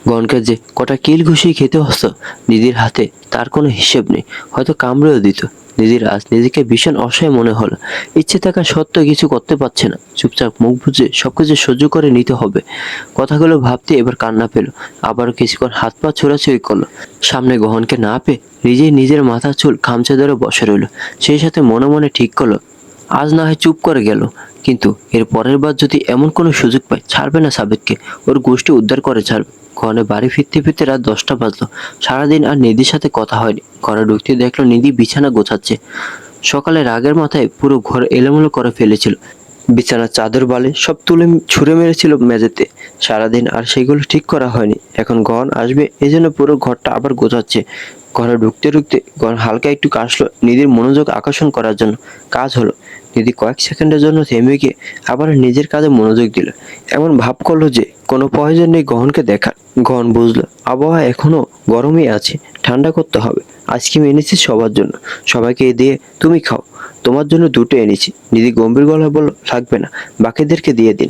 গহনকে যে কটা কিল ঘুষিয়ে খেতে হতো নিধির হাতে, তার কোনো হিসেব নেই, হয়তো কামড়েও দিত। নিধির আজ নিজেকে ভীষণ অসহায় মনে হলো। ইচ্ছে থাকা সত্ত্বেও কিছু করতে পারছে না, চুপচাপ মুখ বুজে সবকিছু সহ্য করে নিতে হবে। কথাগুলো ভাবতে এবার কান্না পেল। আবারও কিছুক্ষণ হাত পা ছোড়াছুড়ি করলো। সামনে গহনকে না পেয়ে নিজেই নিজের মাথার চুল খামচে ধরে বসে রইল। সেই সাথে মনে মনে ঠিক করলো, আজ না হয় চুপ করে গেল, কিন্তু এর পরের বার যদি এমন কোনো সুযোগ পায় ছাড়বে না সাবিতকে, ওর গোষ্ঠী উদ্ধার করে ছাড়বে। ঘরে বাড়ি ফিরতে ফিরতে রাত 10টা বাজলো। সারাদিন আর নিধির সাথে কথা হয়নি। ঘরে ঢুকতে দেখলো নিধি বিছানা গোছাচ্ছে। সকালে রাগের মাথায় পুরো ঘর এলোমেলো করে ফেলেছিল। বিছানার চাদর বালি সব তুলে ছুঁড়ে মেরেছিল মেঝেতে। সারাদিন আর সেগুলো ঠিক করা হয়নি। এখন গহন আসবে এজন্য পুরো ঘরটা আবার গোছাচ্ছে। ঘরে ঢুকতে ঢুকতে গহন হালকা একটু কাশলো নিধির মনোযোগ আকর্ষণ করার জন্য। কাজ হলো। নিধি কয়েক সেকেন্ডের জন্য থেমে গিয়ে আবার নিজের কাজে মনোযোগ দিল। এমন ভাব করলো যে কোনো প্রয়োজন নেই গহনকে দেখার। গহন বুঝলো আবহাওয়া এখনো গরমই আছে, ঠান্ডা করতে হবে। আইসক্রিম এনেছি সবার জন্য, সবাইকে দিয়ে তুমি খাও। তোমার জন্য দুটো এনেছি। নিধি গম্ভীর গলায় বলল, লাগবে না, বাকিদেরকে দিয়ে দিন,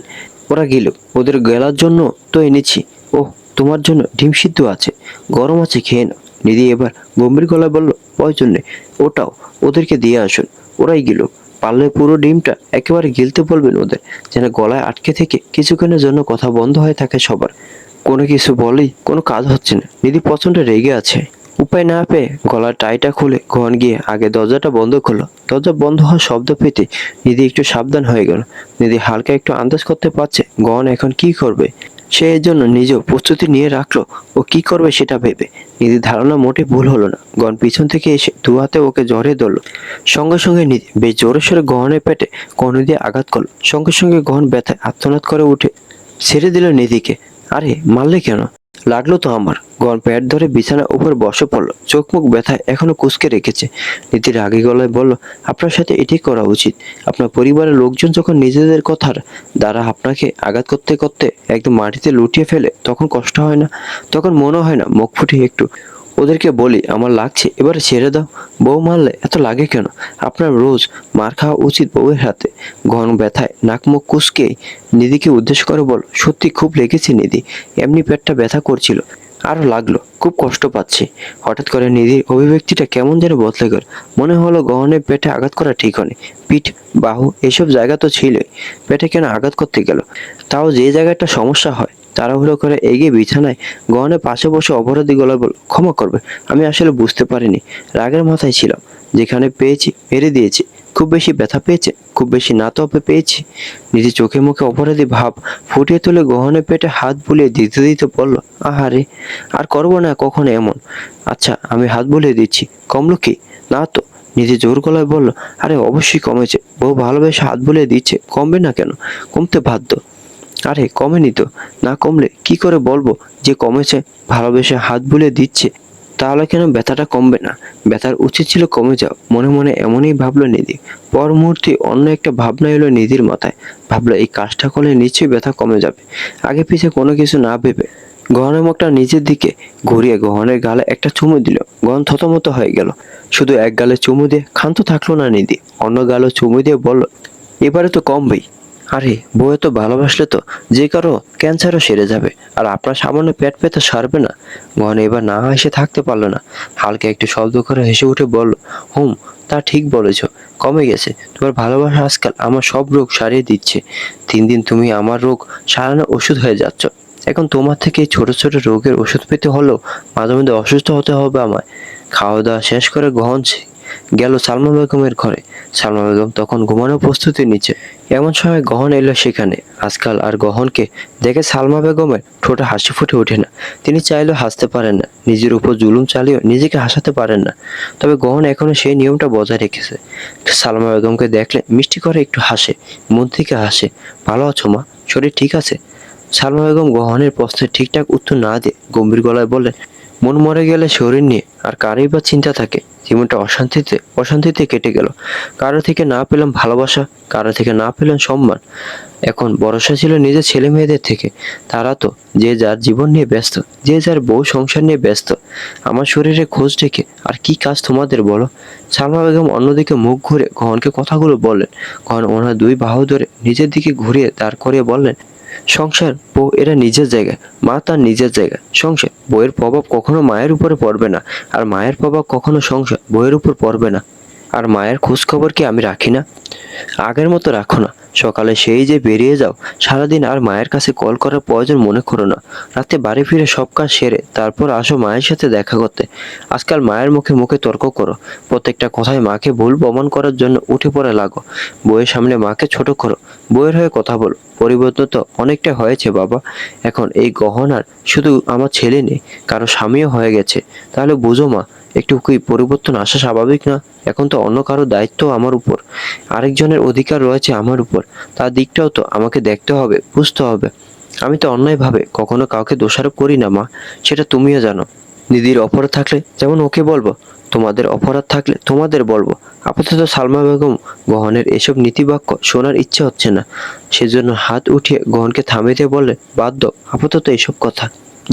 ওরা গেল, ওদের গেলার জন্য তো এনেছি। ও, তোমার জন্য ডিম সিদ্ধ আছে, গরম আছে, খেয়ে নাও। নিধি এবার গম্ভীর গলায় বলল, প্রয়োজন নেই, ওটাও ওদেরকে দিয়ে আসুন, ওরাই গেল। পারলে পুরো ডিমটা একেবারে গিলতে বলবেন ওদের, যেন গলায় আটকে থেকে কিছুক্ষণের জন্য কথা বন্ধ হয়ে থাকে সবার। কোনো কিছু বলেই কোনো কাজ হচ্ছে না। নিধি প্রচন্ড রেগে আছে। উপায় না পেয়ে গলার টাইটা খুলে গহন গিয়ে আগে দরজাটা বন্ধ করলো। দরজা বন্ধ হওয়ার শব্দ পেতে নিধি একটু সাবধান হয়ে গেল। নিধি হালকা একটু আন্দাজ করতে পারছে গহন এখন কি করবে। সে এর জন্য নিজেও প্রস্তুতি নিয়ে রাখলো ও কি করবে সেটা ভেবে। নিধির ধারণা মোটে ভুল হলো না। গহন পিছন থেকে এসে দু হাতে ওকে জড়িয়ে ধরলো। সঙ্গে সঙ্গে নিধি বেশ জোরে সোরে গহনের পেটে কনুই দিয়ে আঘাত করলো। সঙ্গে সঙ্গে গহন ব্যথায় আর্তনাদ করে উঠে ছেড়ে দিল নিধিকে। আরে মারলে কেন? লাগলো তো আমার। গহন প্যাট ধরে বিছানার উপর বসে পড়লো। চোখ মুখ ব্যথায় এখনো কুঁচকে রেখেছে। নিধি রাগী গলায় বলল, আপনার সাথে এটাই করা উচিত। আপনার পরিবারের লোকজন যখন নিজেদের কথার দ্বারা আপনাকে আঘাত করতে করতে একদম মাটিতে লুটিয়ে ফেলে তখন কষ্ট হয় না? তখন মনে হয় না মুখ ফুটে একটু ওদেরকে বলি আমার লাগছে, এবারে ছেড়ে দাও। বউ মারলে এত লাগে কেন? আপনার রোজ মার খাওয়া উচিত বউয়ের হাতে। ঘন ব্যথায় নাক মুখ কুঁচকে নিধিকে উদ্দেশ্য করে বল, সত্যি খুব লেগেছে নিধি, এমনি পেটটা ব্যথা করছিল, আরো লাগলো, খুব কষ্ট পাচ্ছি। হঠাৎ করে নিধির অভিব্যক্তিটা কেমন যেন বদলে গেল। মনে হলো গহনের পেটে আঘাত করা ঠিক হয়নি। পিঠ, বাহু এসব জায়গা তো ছিলই, পেটে কেন আঘাত করতে গেল? তাও যে জায়গাটা সমস্যা হয়। তাড়াহুড়ো করে এগিয়ে বিছানায় গহনের পাশে বসে অপরাধী গলায় বলল, ক্ষমা করবে, আমি আসলে বুঝতে পারিনি, রাগের মাথায় ছিলাম, যেখানে পেয়েছি মেরে দিয়েছি। খুব বেশি ব্যথা পেয়েছে? খুব বেশি না তবে পেয়েছি। নিজে চোখে মুখে অপরাধী ভাব ফুটিয়ে তুলে গহনের পেটে হাত বুলিয়ে দিতে দিতে বলল, আহারে, আর করবো না কখনো এমন। আচ্ছা আমি হাত বুলিয়ে দিচ্ছি, কমলো কি? না তো। নিজে জোর গলায় বলল, আরে অবশ্যই কমেছে, বউ ভালোবেসে হাত বুলিয়ে দিচ্ছে, কমবে না কেন? কমতে বাধ্য। আরে কমেনি তো। না কমলে কি করে বলবো যে কমেছে? ভালোবেসে হাত বুলিয়ে দিচ্ছে, তাহলে কেন ব্যথাটা কমবে না? ব্যথার উচিত ছিল কমে যাও। মনে মনে এমনই ভাবলো নিধি। পর মুহূর্তে অন্য একটা ভাবনা এলো নিধির মাথায়। ভাবলো এই কাজটা করলে নিশ্চয়ই ব্যথা কমে যাবে। আগে পিছে কোনো কিছু না ভেবে গহনের মুখটা নিজের দিকে ঘুরিয়ে গহনের গালে একটা চুমু দিল। গহন থতমত হয়ে গেল। শুধু এক গালে চুমু দিয়ে ক্ষান্ত থাকলো না নিধি, অন্য গালে চুমু দিয়ে বলল, এবারে তো কমবেই। আরে বউ তো ভালোবাসলে তো যে কারো ক্যান্সারও সেরে যাবে, আর আপনার সামান্য পেট ব্যথা সারবে না? গহন এবার না হেসে থাকতে পারলো না। হালকা একটু শব্দ করে হেসে উঠে বলল, হুম, তা ঠিক বলেছ, কমে গেছে। তোমার ভালোবাসা আজকাল আমার সব রোগ সারিয়ে দিচ্ছে। দিন দিন তুমি আমার রোগ সারানোর ওষুধ হয়ে যাচ্ছ। এখন তোমার থেকে এই ছোট ছোট রোগের ওষুধ পেতে হলেও মাঝে মধ্যে অসুস্থ হতে হবে আমায়। খাওয়া দাওয়া শেষ করে গহন গেল সালমা বেগমের ঘরে। সালমা বেগম তখন ঘুমানোর প্রস্তুতি নিচ্ছে। এমন সময় গহন এলো সেখানে। আজকাল আর গহনকে দেখে সালমা বেগমের ঠোঁটে হাসি ফুটে ওঠে না। তিনি চাইলেও হাসতে পারেন না, নিজের উপর জুলুম চালিয়েও নিজেকে হাসাতে পারেন না। তবে গহন এখনো সেই নিয়মটা বজায় রেখেছে। সালমা বেগমকে দেখলে মিষ্টি করে একটু হাসে, মন থেকে হাসে। ভালো আছো মা? শরীর ঠিক আছে? সালমা বেগম গহনের প্রশ্নের ঠিকঠাক উত্তর না দিয়ে গম্ভীর গলায় বললেন, মন মরে গেলে শরীর নিয়ে আর কারই বা চিন্তা থাকে? জীবনটা অশান্তিতে কেটে গেল। কারো থেকে না পেলাম ভালোবাসা, কারো থেকে না পেলাম সম্মান। এখন ভরসা ছিল নিজের ছেলে মেয়েদের থেকে। তারা তো যে যার জীবন নিয়ে ব্যস্ত, যে যার বউ সংসার নিয়ে ব্যস্ত। আমার শরীরে খোঁজ রেখে আর কি কাজ তোমাদের বলো? সালমা বেগম অন্যদিকে মুখ ঘুরে গহনকে কথাগুলো বললেন। গহন ওনার দুই বাহু ধরে নিজের দিকে ঘুরিয়ে দাঁড় করিয়ে বললেন, সংসার বউ এরা নিজের জায়গায়, মা তার নিজের জায়গায়। সংসার বইয়ের প্রভাব কখনো মায়ের উপরে পড়বে না, আর মায়ের প্রভাব কখনো সংসার বইয়ের উপর পড়বে না। আর মায়ের খোঁজ খবর কি আমি রাখি না? আগের মতো রাখো না। সকালে সেই যে বেরিয়ে যাও, সারাদিন আর মায়ের কাছে কল করার প্রয়োজন মনে করো না। রাতে বাড়ি ফিরে সব কাজ সেরে তারপর আসো মায়ের সাথে দেখা করতে। আজকাল মায়ের মুখে মুখে তর্ক করো, প্রত্যেকটা কথায় মাকে ভুল প্রমাণ করার জন্য উঠে পড়ে লাগো। বইয়ের সামনে মাকে ছোট করো, বইয়ের হয়ে কথা বলো। পরিবর্তন তো অনেকটা হয়েছে বাবা। এখন এই গহনার শুধু আমার ছেলে নেই, কারো স্বামীও হয়ে গেছে। তাহলে বুঝো মা, একটু কি পরিবর্তন আসা স্বাভাবিক না? এখন তো অন্য কারো দায়িত্ব আমার উপর, আরেকজনের অধিকার রয়েছে আমার উপর। তার দিকটাও তো আমাকে দেখতে হবে, বুঝতে হবে। আমি তো অন্যায়ভাবে কখনো কাউকে দোষারোপ করি না মা, সেটা তুমিও জানো। দিদির অপরাধ থাকলে যেমন ওকে বলবো, তোমাদের অপরাধ থাকলে তোমাদের বলবো। আপাতত সালমা বেগম গহনের এসব নীতিবাক্য শোনার ইচ্ছে হচ্ছে না। সেজন্য হাত উঠিয়ে গহনকে থামিয়ে দিয়ে বললেন, বাদ দাও আপাতত এইসব কথা।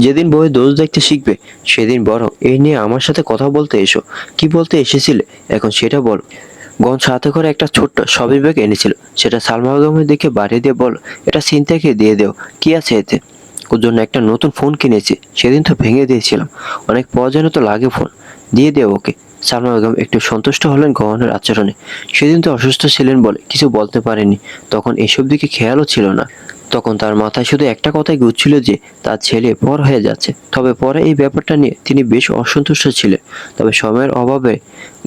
যেদিন বউয়ের দোষ দেখতে শিখবে সেদিন বরং এই নিয়ে আমার সাথে কথা বলতে এসো। কি বলতে এসেছিলে এখন সেটা বলো। গহন সাথে করে একটা ছোট্ট শপিং ব্যাগ এনেছিল, সেটা সালমা বেগমের দিকে বাড়িয়ে দিয়ে বলল, এটা ছিনতাইকে দিয়ে দেও, কি আছে এতে? ওর জন্য একটা নতুন ফোন কিনেছি, সেদিন তো ভেঙে দিয়েছিলাম, অনেক প্রয়োজনে তো লাগে ফোন, দিয়ে দেও ওকে। সালমা বেগম একটু সন্তুষ্ট হলেন গহনের আচরণে। সেদিন তো অসুস্থ ছিলেন বলে কিছু বলতে পারেনি, তখন এসব দিকে খেয়ালও ছিল না। তখন তার মাথায় শুধু একটা কথাই ঘুরছিল যে তার ছেলে পর হয়ে যাচ্ছে। তবে পরে এই ব্যাপারটা নিয়ে তিনি বেশ অসন্তুষ্ট ছিলেন। তবে সময়ের অভাবে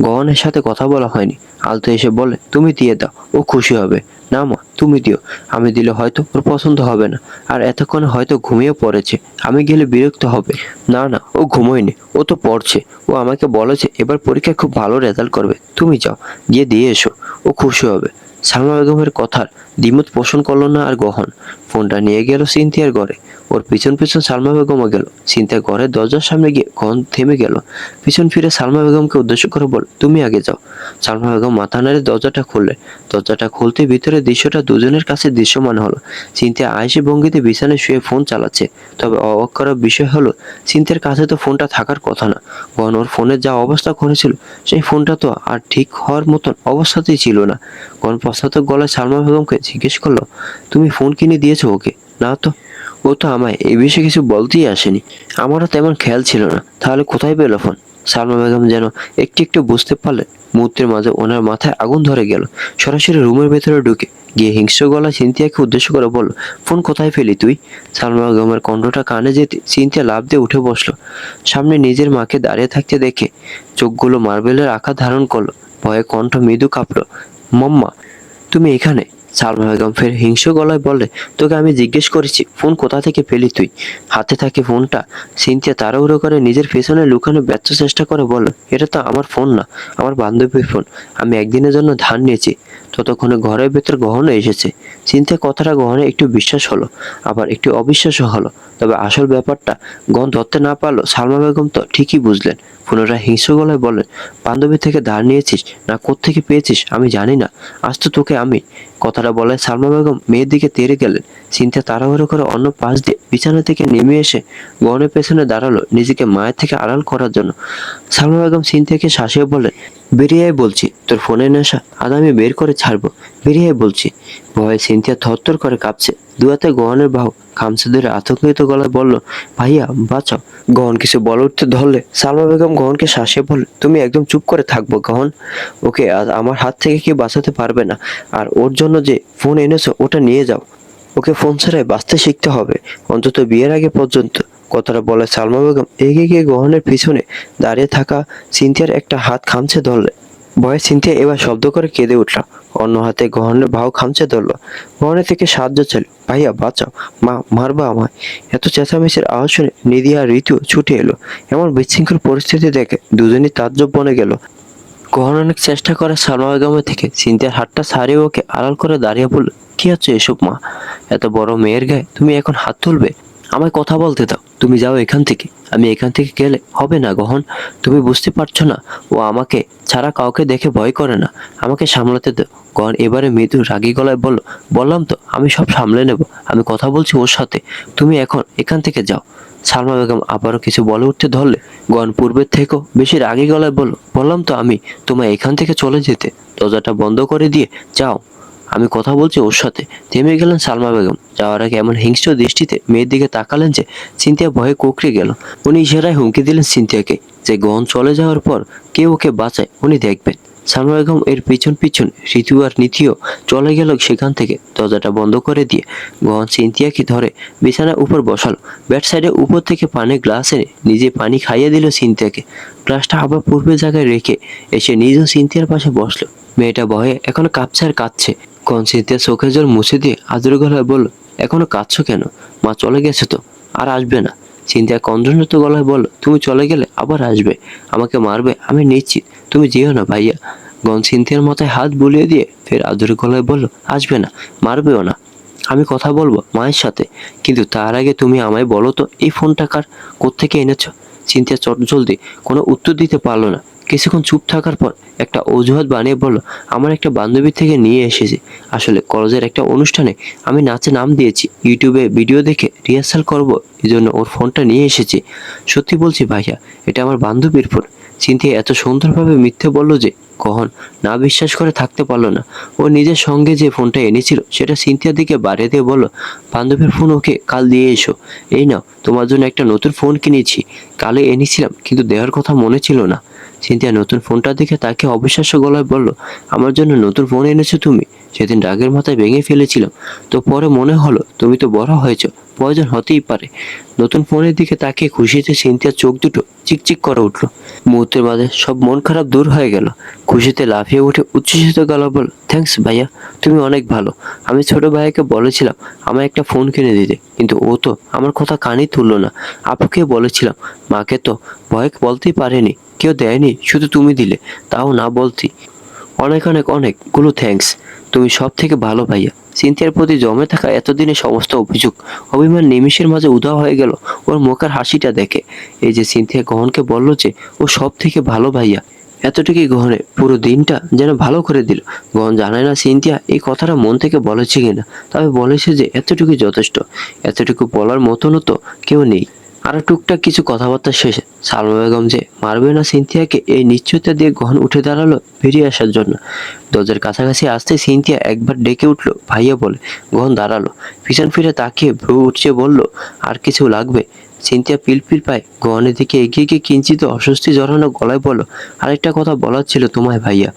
গহনের সাথে কথা বলা হয়নি। আলতো এসে বলে, তুমি দিয়ে দাও, ও খুশি হবে। না মা, তুমি দিও, আমি দিলে হয়তো ওর পছন্দ হবে না, আর এতক্ষণে হয়তো ঘুমিয়ে পড়েছে, আমি গেলে বিরক্ত হবে। না না, ও ঘুমোয়নি, ও তো পড়ছে, ও আমাকে বলেছে এবার পরীক্ষায় খুব ভালো রেজাল্ট করবে, তুমি যাও, গিয়ে দিয়ে এসো, ও খুশি হবে। সালমা বেগমের কথার দ্বিমত পোষণ করলো না আর গহন। ফোনটা নিয়ে গেল সিনথিয়ার ঘরে। ওর পিছন পিছন সালমা বেগমও গেল। সিনথিয়া ঘরের দরজার সামনে গিয়ে গহন থেমে গেল। পিছন ফিরে সালমা বেগমকে উদ্দেশ্য করে বল, তুমি আগে যাও। সালমা বেগম মাথা নাড়ে দরজাটা খুললে। দরজাটা খুলতে ভিতরে দৃশ্যটা দুজনের কাছে দৃশ্যমান হলো। সিনথিয়া আয়েশি ভঙ্গিতে বিছানায় শুয়ে ফোন চালাচ্ছে। তবে অবাক করার বিষয় হলো, সিনথিয়ার কাছে তো ফোনটা থাকার কথা না। গহন ওর ফোনের যা অবস্থা করেছিল, সেই ফোনটা তো আর ঠিক হওয়ার মতন অবস্থাতেই ছিল না। গহন প্রশ্নাত্মক গলায় সালমা বেগমকে জিজ্ঞেস করলো, তুমি ফোন কিনে দিয়েছো ওকে? না তো, ও তো আমায় এই বিষয়ে কিছু বলতেই আসেনি। আমারও তেমন খেয়াল ছিল না, তাহলে কোথায় পেলো ফোন? সালমা বেগম যেন একটু একটু বুঝতে পারলেন। মুহূর্তের মাঝে ওনার মাথায় আগুন ধরে গেল। সরাসরি রুমের ভেতরে ঢুকে গিয়ে হিংস্র গলায় সিনথিয়াকে উদ্দেশ্য করে বলল, ফোন কোথায় ফেলি তুই? সালমা বেগমের কণ্ঠটা কানে যেতে সিনথিয়া লাফ দিয়ে উঠে বসলো। সামনে নিজের মাকে দাঁড়িয়ে থাকতে দেখে চোখগুলো মার্বেলের আকার ধারণ করলো। ভয়ে কণ্ঠ মৃদু কাঁপলো। মম্মা, তুমি এখানে? সালমা বেগম ফের হিংস্র গলায় বললে, তোকে আমি জিজ্ঞেস করেছি ফোন কোথা থেকে পেলি তুই? হাতে থাকে ফোনটা। সিনথিয়া তাড়াহুড়ো করে নিজের পেছনে লুকানো ব্যর্থ চেষ্টা করে বলল, এটা তো আমার ফোন না, আমার বান্ধবীর ফোন, আমি একদিনের জন্য ধার নিয়েছি। ততক্ষণে ঘরের ভেতর গহনে এসেছে। সিনথিয়া কথাটা গহনে একটু বিশ্বাস হলো, আবার একটু অবিশ্বাসও হলো। তবে আসল ব্যাপারটা গহন ধরতে না পারলো সালমা বেগম তো ঠিকই বুঝলেন। পুনরায় হিংস্র গলায় বললেন, বান্ধবী থেকে ধার নিয়েছিস না কোত্থেকে পেয়েছিস আমি জানি না, আজ তো তোকে আমি। কথাটা বলে সালমা বেগম মেয়ের দিকে তেড়ে গেলেন। সিনথিয়া তাড়াহুড়ো করে অন্য পাশ দিয়ে বিছানা থেকে নেমে এসে গহনের পেছনে দাঁড়ালো নিজেকে মায়ের থেকে আড়াল করার জন্য। সালমা বেগম সিনথিয়াকে শাসিয়ে বললেন, বেরিয়ে আয় বলছি, তোর ফোনের নেশা আজ আমি বের করে ছাড়বো, বেরিয়ে আয় বলছি। ভয়ে সিনথিয়া থরথর করে কাঁপছে। দুহাতে গহনের বাহু খামচে ধরে আতঙ্কিত গলায় বলল, ভাইয়া বাঁচাও। গহন কিছু বলে উঠতে ধরলে সালমা বেগম গহনকে শাসিয়ে বলল, তুমি একদম চুপ করে থাকবো গহন, ওকে আজ আমার হাত থেকে কেউ বাঁচাতে পারবে না। আর ওর জন্য যে ফোন এনেছো ওটা নিয়ে যাও, ওকে ফোন ছাড়াই বাঁচতে শিখতে হবে, অন্তত বিয়ের আগে পর্যন্ত। কথাটা বলে সালমা বেগম এগিয়ে গিয়ে গহনের পিছনে দাঁড়িয়ে থাকা সিনথিয়ার একটা হাত খামচে ধরলে। ভয়ে সিনথিয়া এবার শব্দ করে কেঁদে উঠল। অন্য হাতে গহনের বাহু খামচে ধরলো। গহনের থেকে সাহায্য চাইল, ভাইয়া বাঁচাও, মা মারবা আমায়। এত চেঁচামেচির আওয়াজ শুনে নিধি আর ঋতু ছুটে এলো। এমন বিশৃঙ্খল পরিস্থিতি দেখে দুজনই তাজ্জব বনে গেল। গহন অনেক চেষ্টা করে সালমা বেগমের থেকে সিনথিয়ার হাতটা ছাড়িয়ে ওকে আড়াল করে দাঁড়িয়ে বলল, কি হচ্ছে এসব মা? এত বড় মেয়ের গায়ে তুমি এখন হাত তুলবে? আমায় কথা বলতে দাও, তুমি যাও এখান থেকে। আমি এখান থেকে গেলে হবে না গহন, তুমি বুঝতে পারছো না, ও আমাকে ছাড়া কাউকে দেখে ভয় করে না, আমাকে সামলাতে দাও। গহন এবারে মৃদু রাগী গলায় বলল, বললাম তো আমি সব সামলে নেব, আমি কথা বলছি ওর সাথে, তুমি এখন এখান থেকে যাও। সালমা বেগম আবারও কিছু বলে উঠতে ধরলে গহন পূর্বের থেকেও বেশি রাগী গলায় বলল, বললাম তো আমি তোমায় এখান থেকে চলে যেতে, দরজাটা বন্ধ করে দিয়ে যাও, আমি কথা বলছি ওর সাথে। থেমে গেলেন সালমা বেগম। যাওয়ার আগে এমন হিংস্র দৃষ্টিতে মেয়ের দিকে তাকালেন যে সিনথিয়া ভয়ে কুঁকড়ে গেল। উনি ইশারায় হুমকি দিলেন সিনথিয়াকে যে গহন চলে যাওয়ার পর কে ওকে বাঁচায় উনি দেখবেন। সালমা বেগম এর পিছন পিছন ঋতু আর নিধিও চলে গেল সেখান থেকে। দরজাটা বন্ধ করে দিয়ে গহন সিনথিয়াকে ধরে বিছানার উপর বসালো। ব্যাট সাইডে উপর থেকে পানির গ্লাস এনে নিজে পানি খাইয়ে দিল সিনথিয়াকে। গ্লাসটা আবার পূর্বের জায়গায় রেখে এসে নিজেও সিনথিয়ার পাশে বসলো। মেয়েটা ভয়ে এখনো কাঁপছে আর কাঁদছে। গহন সিনথিয়ার চোখের জল মুছে দিয়ে আদুরে গলায় বলল, এখনো কাঁদছো কেন? মা চলে গেছে তো, আর আসবে না। সিনথিয়া কঞ্জনত গলায় বলল, তুমি চলে গেলে আবার আসবে, আমাকে মারবে আমি নিশ্চিত, তুমি যেও না ভাইয়া। গহন সিনথিয়ার মাথায় হাত বুলিয়ে দিয়ে ফের আদুরে গলায় বলল, আসবে না, মারবেও না, আমি কথা বলবো মায়ের সাথে, কিন্তু তার আগে তুমি আমায় বলো তো এই ফোনটা কার, কোত্থেকে এনেছো? সিনথিয়া চটজলদি কোনো উত্তর দিতে পারলো না। কিছুক্ষণ চুপ থাকার পর একটা অজুহাত বানিয়ে বলল, আমার একটা বান্ধবী থেকে নিয়ে এসেছি, আসলে কলেজের একটা অনুষ্ঠানে আমি নাচে নাম দিয়েছি, ইউটিউবে ভিডিও দেখে রিহার্সাল করব, এই জন্য ওর ফোনটা নিয়ে এসেছি। সত্যি বলছি ভাইয়া, এটা আমার বান্ধবীর ফোন। সিনথিয়া এত সুন্দরভাবে মিথ্যে বলল যে গহন না বিশ্বাস করে থাকতে পারলো না। ও নিজের সঙ্গে যে ফোনটা এনেছিল সেটা সিনথিয়ার দিকে বাড়িয়ে দিয়ে বলল, বান্ধবীর ফোন ওকে কাল দিয়ে এসো, এই নাও তোমার জন্য একটা নতুন ফোন কিনেছি, কালে এনেছিলাম কিন্তু দেওয়ার কথা মনে ছিল না। সিনথিয়া নতুন ফোনটা দেখে তাকে অবিশ্বাস্য গলায় বলল, আমার জন্য নতুন ফোন এনেছো তুমি? সেদিন রাগের মাথায় ভেঙে ফেলেছিলাম, তো পরে মনে হলো তুমি তো বড় হয়েছো, প্রয়োজন হতেই পারে। নতুন ফোনের দিকে তাকে খুশিতে সিনথিয়ার চোখ দুটো চিকচিক করে উঠল। মুহূর্তের মাঝে সব মন খারাপ দূর হয়ে গেল। খুশিতে লাফিয়ে উঠে উচ্ছ্বসিত গলা বলল, থ্যাঙ্কস ভাইয়া, তুমি অনেক ভালো। আমি ছোট ভাইয়াকে বলেছিলাম আমায় একটা ফোন কিনে দিতে, কিন্তু ও তো আমার কথা কানই তুললো না। আপুকে বলেছিলাম, মাকে তো ভয় বলতেই পারেনি, কেউ দেয়নি, শুধু তুমি দিলে, তাও না বলতি। অনেক অনেক অনেকগুলো থ্যাঙ্কস, তুমি সব থেকে ভালো ভাইয়া। সিনথিয়ার প্রতি জমে থাকা এতদিনের সমস্ত অভিযোগ, অভিমান নিমিষের মাঝে উধাও হয়ে গেল ওর মুখের হাসিটা দেখে। এই যে সিনথিয়া গহনকে বলল যে ও সব থেকে ভালো ভাইয়া, এতটুকুই গহনে পুরো দিনটা যেন ভালো করে দিল। গহন জানে না সিনথিয়া এই কথাটা মন থেকে বলেছে কিনা, তবে বলেছে যে এতটুকুই যথেষ্ট। এতটুকু বলার মতনও তো কেউ নেই। আর টুকটাক কিছু কথাবার্তা শেষে সালমা বেগম যে মারবে না সিনথিয়াকে, এই নিশ্চয়তা দিয়ে গহন উঠে দাঁড়ালো বেরিয়ে আসার জন্য। দরজার কাছাকাছি আসতে সিনথিয়া একবার ডেকে উঠলো ভাইয়া বলে। গহন দাঁড়ালো, পিছন ফিরে তাকিয়ে ভ্রু উঠছে বলল, আর কিছু লাগবে? সিনথিয়া পিলপিল পায় গহনের দিকে এগিয়ে গিয়ে কিঞ্চিত অস্বস্তি জড়ানো গলায় বলল, আরেকটা কথা বলার ছিল তোমায় ভাইয়া।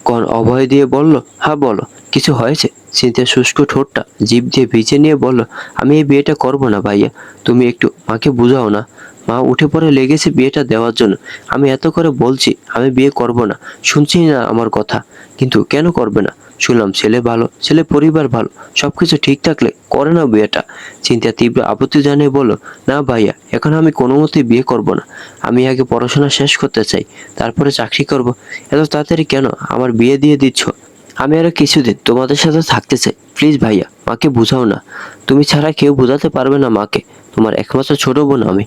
গহন অভয় দিয়ে বলল, হ্যাঁ বলো, কিছু হয়েছে? সিনথিয়া শুষ্ক ঠোঁটটা জিভ দিয়ে ভিজে নিয়ে বলল, আমি এই বিয়েটা করবো না ভাইয়া, তুমি একটু মাকে বুঝাও না। মা উঠে পড়ে লেগেছে বিয়েটা দেওয়ার জন্য। আমি এত করে বলছি আমি বিয়ে করব না, শুনছি না আমার কথা। কিন্তু কেন করবে না? শুনলাম ছেলে ভালো, ছেলে পরিবার ভালো, সবকিছু ঠিক থাকলে করে না বিয়েটা। সিনথিয়া তীব্র আপত্তি জানিয়ে বলল, না ভাইয়া, এখন আমি কোনো মতেই বিয়ে করব না। আমি আগে পড়াশোনা শেষ করতে চাই, তারপরে চাকরি করব। এত তাড়াতাড়ি কেন আমার বিয়ে দিয়ে দিচ্ছ? আমি আরো কিছুদিন তোমাদের সাথে থাকতে চাই, প্লিজ ভাইয়া, মাকে বুঝাও না। তুমি ছাড়া কেউ বোঝাতে পারবে না মাকে, তোমার একমাত্র ছোট বোন আমি।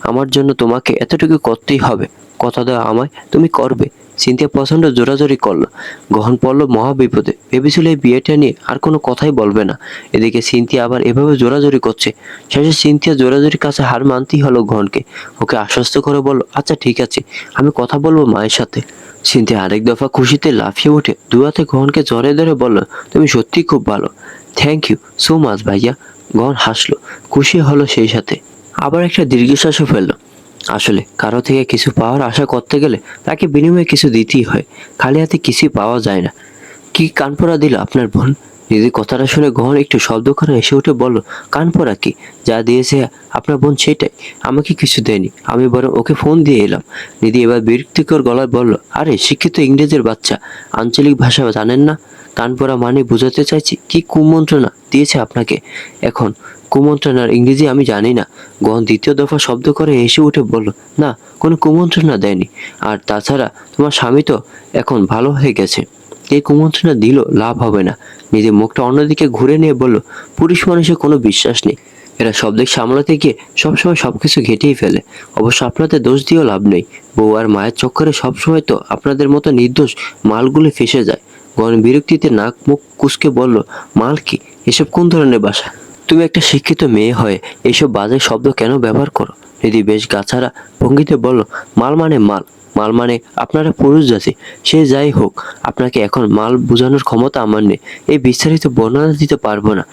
আমার জন্য তোমাকে এতটুকু করতেই হবে, কথা দাও আমায় তুমি করবে। সিনথিয়া প্রচন্ড জোরাজোরি করলো। গহন পড়লো মহা বিপদে, ভেবেছিল এই বিয়েটা নিয়ে আর কোনো কথাই বলবে না। এদিকে সিনথিয়া আবার এভাবে জোরাজোরি করছে। শেষে সিনথিয়া জোরাজোরির কাছে হার মানতেই হলো গহনকে। ওকে আশ্বস্ত করে বলল, আচ্ছা ঠিক আছে, আমি কথা বলবো মায়ের সাথে। সিনথিয়া আরেক দফা খুশিতে লাফিয়ে উঠে দু হাতে গহনকে জড়িয়ে ধরে বলল, তুমি সত্যি খুব ভালো, থ্যাংক ইউ সো মাচ ভাইয়া। গহন হাসলো, খুশি হলো সেই সাথে, আবার একটা দীর্ঘশ্বাসও ফেললো। আসলে কারো থেকে কিছু পাওয়ার আশা করতে গেলে তাকে বিনিময়ে কিছু দিতেই হয়, খালি হাতে কিছুই পাওয়া যায় না। কি কানপোড়া দিল আপনার বোন? দিদির কথাটা শুনে গহন একটু শব্দ করে এসে উঠে বলল, কানপোড়া কি? যা দিয়েছে আপনার বোন সেটাই, আমাকে কিছু দেয়নি, আমি বরং ওকে ফোন দিয়ে এলাম। দিদি এবার বিরক্তিকর গলায় বলল, আরে শিক্ষিত ইংরেজের বাচ্চা, আঞ্চলিক ভাষা জানেন না? কানপোড়া মানে বুঝাতে চাইছি কি কুমন্ত্রণা দিয়েছে আপনাকে? এখন কুমন্ত্রণার ইংরেজি আমি জানি না। গহন দ্বিতীয় দফা শব্দ করে এসে উঠে বলল, না, কোনো কুমন্ত্রণা দেয়নি। আর তাছাড়া তোমার স্বামী তো এখন ভালো হয়ে গেছে, এই কুমন্ত্রণা দিল লাভ হবে না। নিজের মুখটা অন্যদিকে ঘুরে নিয়ে বলল, পুরুষ মানুষের কোনো বিশ্বাস নেই, এরা সব দিক সামলাতে গিয়ে সবসময় সবকিছু ঘেটেই ফেলে। অবশ্য আপনাদের দোষ দিয়েও লাভ নেই, বউ আর মায়ের চক্করে সবসময় তো আপনাদের মতো নির্দোষ মালগুলি ফেসে যায়। গহন বিরক্তিতে নাক মুখ কুঁচকে বলল, মাল কি? এসব কোন ধরনের ভাষা? তুমি একটা শিক্ষিত মেয়ে হয়ে এইসব বাজে শব্দ কেন ব্যবহার করো? নিধি বেশ গাছাড়া ভঙ্গিতে বলল, মাল মানে মাল, মাল মানে আপনারা পুরুষ জাতি। সে যাই হোক, আপনাকে এখন মাল বোঝানোর ক্ষমতা আমার নেই, এই বিস্তারিত বর্ণনা দিতে পারবো না।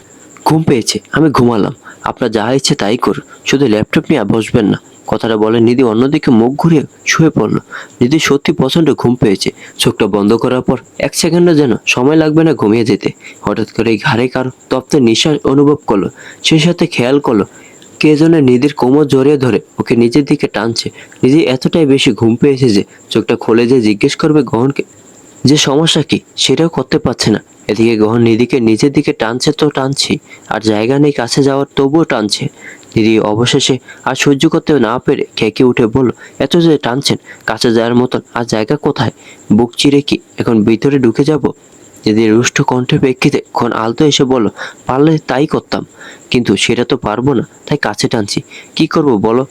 ঘুম পেয়েছে, আমি ঘুমালাম, আপনার যা ইচ্ছে তাই করুন, শুধু ল্যাপটপ নিয়ে বসবেন না। কথাটা বলে নিধি অন্যদিকে মুখ ঘুরিয়ে শুয়ে পড়ল। নিধি সত্যি প্রচন্ড ঘুম পেয়েছে। চোখটা বন্ধ করার পর এক সেকেন্ডও যেন সময় লাগবে না ঘুমিয়ে যেতে। হঠাৎ করে ঘাড়ে কারো তপ্ত নিঃশ্বাস অনুভব করলো। সেই সাথে খেয়াল করলো কে যেন নিধির কোমর জড়িয়ে ধরে ওকে নিজের দিকে টানছে। নিধি এতটাই বেশি ঘুম পেয়েছে যে চোখটা খুলে যে জিজ্ঞেস করবে গহনকে যে সমস্যা কি, সেটাও করতে পারছে না। এদিকে গহন নিধিকে নিজের দিকে টানছে তো টানছি, আর জায়গা নেই কাছে যাওয়ার, তবুও টানছে। নিধি অবশেষে আর সহ্য করতে না পেরে খেকে উঠে বলল, এত যে টানছেন, কাছে যাওয়ার মতন আর জায়গা কোথায়? বুক চিরে কি এখন ভিতরে ঢুকে যাব? নিধি রুষ্ট কণ্ঠের প্রেক্ষিতে ক্ষণ আলতো এসে বলল, পারলে তাই করতাম, কিন্তু সেটা তো পারবো না, তাই কাছে টানছি। কি করব বলো?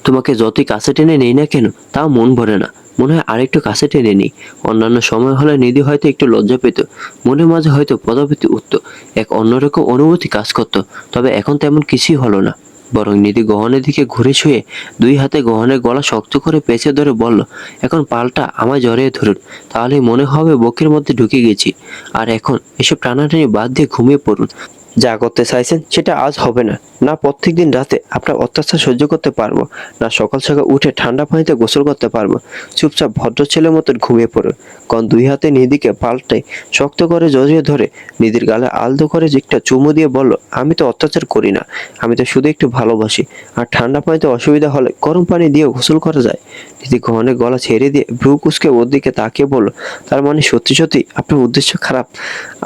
তোমাকে যতই কাছে টেনে নেই না কেন, তাও মন ভরে না। মনে হয় আরেকটু কাছে টেনে নিই। অন্যান্য সময় হলে নিধি হয়তো একটু লজ্জা পেত, মনের মাঝে হয়তো পদাবৃত্তি উঠত, এক অন্যরকম অনুভূতি কাজ করত। তবে এখন তেমন কিছুই হলো না। বরং নিধি গহনের দিকে ঘুরে শুয়ে দুই হাতে গহনের গলা শক্ত করে পেঁচে ধরে বলল, এখন পালটা আমায় জড়িয়ে ধরুন, তাহলে মনে হবে বুকের মধ্যে ঢুকে গেছি। আর এখন এসব টানাটানি বাদ দিয়ে ঘুমিয়ে পড়ুন। যা করতে চাইছেন সেটা আজ হবে না। না প্রত্যেকদিন রাতে আপনার অত্যাচার সহ্য করতে পারবো, না সকাল সকাল উঠে ঠান্ডা পানিতে গোসল করতে পারবো। চুপচাপ ভদ্র ছেলের মতন ঘুমিয়ে পড়ো। কারণ দুই হাতে নিধিকে পাল্টে শক্ত করে জড়িয়ে ধরে নিধির গালে আলতো করে একটা চুমু দিয়ে বলল, আমি তো অত্যাচার করি না, আমি তো শুধু একটু ভালোবাসি। আর ঠান্ডা পানিতে অসুবিধা হলে গরম পানি দিয়ে গোসল করা যায়। নিধি ঘনের গলা ছেড়ে দিয়ে ভ্রু কুচকে ওর দিকে তাকিয়ে বলল, তার মানে সত্যি সত্যি আপনার উদ্দেশ্য খারাপ?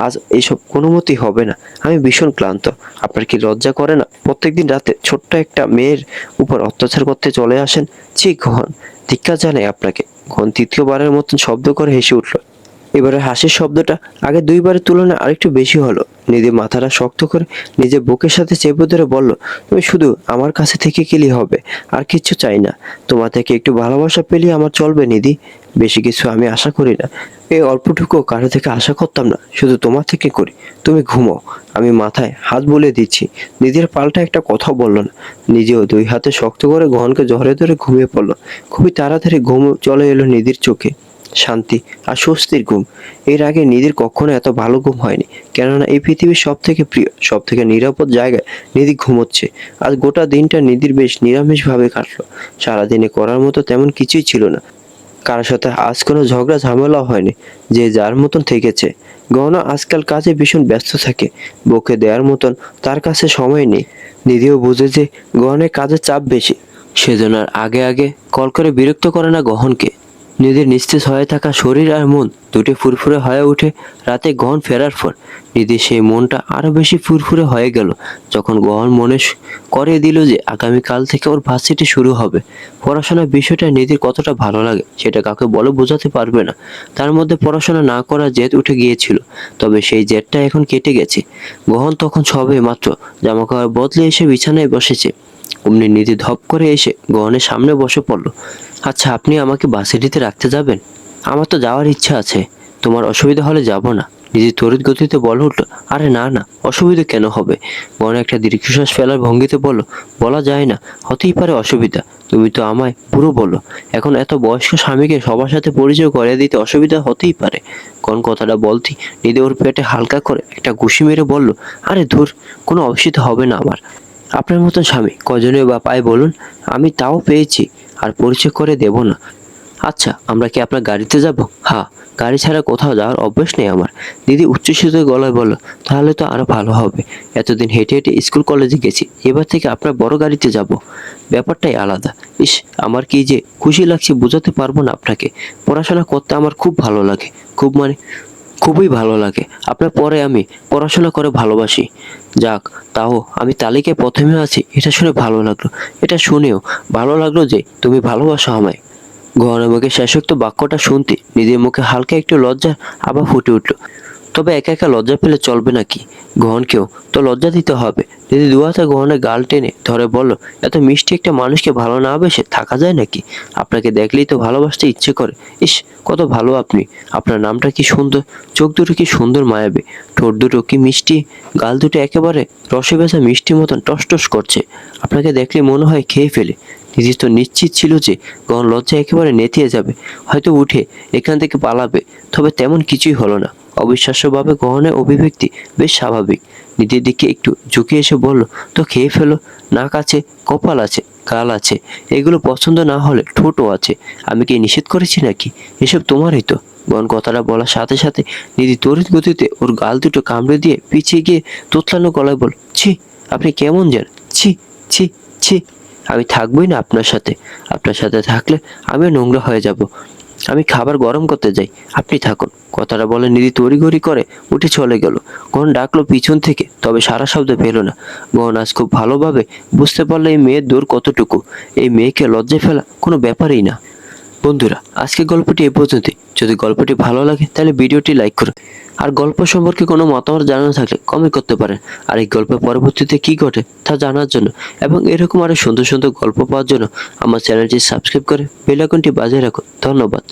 আজ এইসব কোনো মতেই হবে না। আমি ভীষণ ক্লান্ত। আপনার কি লজ্জা করে না প্রত্যেকদিন রাতে ছোট্ট একটা মেয়ের উপর অত্যাচার করতে চলে আসেন? ছি ঘন, ধিক্কার জানাই আপনাকে। ঘন তৃতীয়বারের মতন শব্দ করে হেসে উঠল। এবারে হাসির শব্দটা আগে দুইবারের তুলনায় আরেকটু বেশি হলো। নিধি মাথাটা শক্ত করে নিজের বুকের সাথে চেপে ধরে বলল, তুমি শুধু আমার কাছে থেকে গেলেই হবে, আর কিচ্ছু চাই না। তোমার থেকে একটু ভালোবাসা পেলেই আমার চলবে নিধি। বেশি কিছু আমি আশা করি না। এই অল্পটুকু কারো থেকে আশা করতাম না, শুধু তোমার থেকে করি। তুমি ঘুমাও, আমি মাথায় হাত বুলিয়ে দিচ্ছি। নিধির পাল্টা একটা কথা বলল না। নিজেও দুই হাতে শক্ত করে গহনকে জড়ে ধরে ঘুমিয়ে পড়ল। খুবই তাড়াতাড়ি ঘুম চলে এলো নিধির চোখে। শান্তি আর স্বস্তির ঘুম। এর আগে নিধির কখনো এত ভালো ঘুম হয়নি। কেননা এই পৃথিবীর সব থেকে প্রিয়, সব থেকে নিরাপদ জায়গায় নিধি ঘুমোচ্ছে। আজ গোটা দিনটা নিধির বেশ নিরামিষ ভাবে কাটলো। সারাদিনে করার মতো তেমন কিছুই ছিল না। কারোর সাথে আজ কোনো ঝগড়া ঝামেলাও হয়নি। যে যার মতন থেকেছে। গহনা আজকাল কাজে ভীষণ ব্যস্ত থাকে। বকে দেওয়ার মতন তার কাছে সময় নেই। নিধিও বুঝে যে গহনের কাজের চাপ বেশি। সেজন্য আর আগে আগে কল করে বিরক্ত করে না গহনকে। নিধির নিস্তেজ হয়ে থাকা শরীর আর মন দুটি ফুরফুরে হয়ে ওঠে রাতে গহন ফেরার পর। নিধির সেই মনটা আরো বেশি ফুরফুরে হয়ে গেল যখন গহন মনে করে দিল যে আগামীকাল থেকে ওর ভার্সিটি শুরু হবে। পড়াশোনার বিষয়টা নিধির কতটা ভালো লাগে সেটা কাউকে বলে বোঝাতে পারবে না। তার মধ্যে পড়াশোনা না করার জেদ উঠে গিয়েছিল, তবে সেই জেদটা এখন কেটে গেছে। গহন তখন সবে মাত্র জামা কাপড় বদলে এসে বিছানায় বসেছে। অমনি নিধি ধপ করে এসে গহনের সামনে বসে পড়ল। আচ্ছা, আপনি আমাকে ভার্সিটিতে রাখতে যাবেন? আমার তো যাওয়ার ইচ্ছা আছে। তোমার অসুবিধা হলে যাব না। নিধি তড়িৎ গতিতে বলে উঠল, আরে না না, অসুবিধা কেন হবে? গহন একটা দীর্ঘশ্বাস ফেলার ভঙ্গিতে বলল, বলা যায় না, হতেই পারে অসুবিধা। তুমি তো আমায় বুড়ো বলো। এখন এত বয়স্ক স্বামীকে সবার সাথে পরিচয় করে দিতে অসুবিধা হতেই পারে। কোন কথাটা বলতি নিধি ওর পেটে হালকা করে একটা ঘুষি মেরে বলল, আরে ধুর, কোনো অসুবিধা হবে না আমার। আপনার মতন স্বামী কজনে বা পায় বলুন? আমি তাও পেয়েছি, আর পরিচয় করে দেব না। আচ্ছা, আমরা কি আপনার গাড়িতে যাব? হ্যাঁ, গাড়ি ছাড়া কোথাও যাওয়ার অভ্যাস নেই আমার। দিদি উচ্চস্বরিত গলায় বলল, তাহলে তো আরো ভালো হবে। এতদিন হেঁটে হেঁটে স্কুল কলেজে গেছি, এবার থেকে আপনার বড় গাড়িতে যাব। ব্যাপারটাই আলাদা। ইস, আমার কি যে খুশি লাগছে বোঝাতে পারবো না আপনাকে। পড়াশোনা করতে আমার খুব ভালো লাগে, খুব মানে খুবই ভালো লাগে। আপনার পরে আমি পড়াশোনা করে ভালোবাসি। যাক, তাও আমি তালিকায় প্রথমে আছি, এটা শুনে ভালো লাগলো। এটা শুনেও ভালো লাগলো যে তুমি ভালোবাসো আমায়। গহনের মুখে শেষোক্ত বাক্যটা শুনতে নিজের মুখে হালকা একটু লজ্জা আবার ফুটে উঠল। তবে একা একা লজ্জা পেলে চলবে নাকি? গহনকেও তো লজ্জা দিতে হবে। দিদি দুহাতে গহনের গাল টেনে ধরে বলল, এত মিষ্টি একটা মানুষকে ভালো না বেসে থাকা যায় নাকি? আপনাকে দেখলেই তো ভালোবাসতে ইচ্ছে করে। ইস, কত ভালো আপনি। আপনার নামটা কি সুন্দর, চোখ দুটো কি সুন্দর মায়াবী, ঠোঁট দুটো কি মিষ্টি, গাল দুটো একেবারে রসে ভেজা মিষ্টি মতন টসটস করছে। আপনাকে দেখলে মনে হয় খেয়ে ফেলে। দিদি তো নিশ্চিত ছিল যে গহন লজ্জা একেবারে নেতিয়ে যাবে, হয়তো উঠে এখান থেকে পালাবে। তবে তেমন কিছুই হলো না। অবিশ্বাস্যভাবে গহনের অভিব্যক্তি বেশ স্বাভাবিক। নিধির দিকে একটু ঝুঁকে এসে বলল, তো খেয়ে ফেলো। নাক আছে, কপাল আছে, গাল আছে, এগুলো পছন্দ না হলে ঠোঁটও আছে। আমি কি নিষেধ করেছি নাকি? এসব তোমারই তো। গহন কথাটা বলার সাথে সাথে নিধি তড়িৎ গতিতে ওর গাল দুটো কামড়ে দিয়ে পিছিয়ে গিয়ে তোতলানো গলায় বল, ছি, আপনি কেমন যান? ছি ছি ছি, আমি থাকবোই না আপনার সাথে। আপনার সাথে থাকলে আমিও নোংরা হয়ে যাব। আমি খাবার গরম করতে যাই, আপনি থাকুন। কথাটা বলে নিধি তড়িঘড়ি করে উঠে চলে গেল। গহন ডাকলো পিছন থেকে, তবে সারা শব্দ পেল না। গহন আজ খুব ভালোভাবে বুঝতে পারলো এই মেয়ের দূর কতটুকু। এই মেয়েকে লজ্জায় ফেলা কোনো ব্যাপারই না। বন্ধুরা, আজকের গল্পটি এ পর্যন্তই। যদি গল্পটি ভালো লাগে তাহলে ভিডিওটি লাইক করুন। আর গল্প সম্পর্কে কোনো মতামত জানানো থাকলে কমেন্ট করতে পারেন। আর এই গল্পের পরবর্তীতে কি ঘটে তা জানার জন্য এবং এরকম আরো সুন্দর সুন্দর গল্প পাওয়ার জন্য আমার চ্যানেলটি সাবস্ক্রাইব করে বেল আইকনটি বাজিয়ে রাখুন। ধন্যবাদ।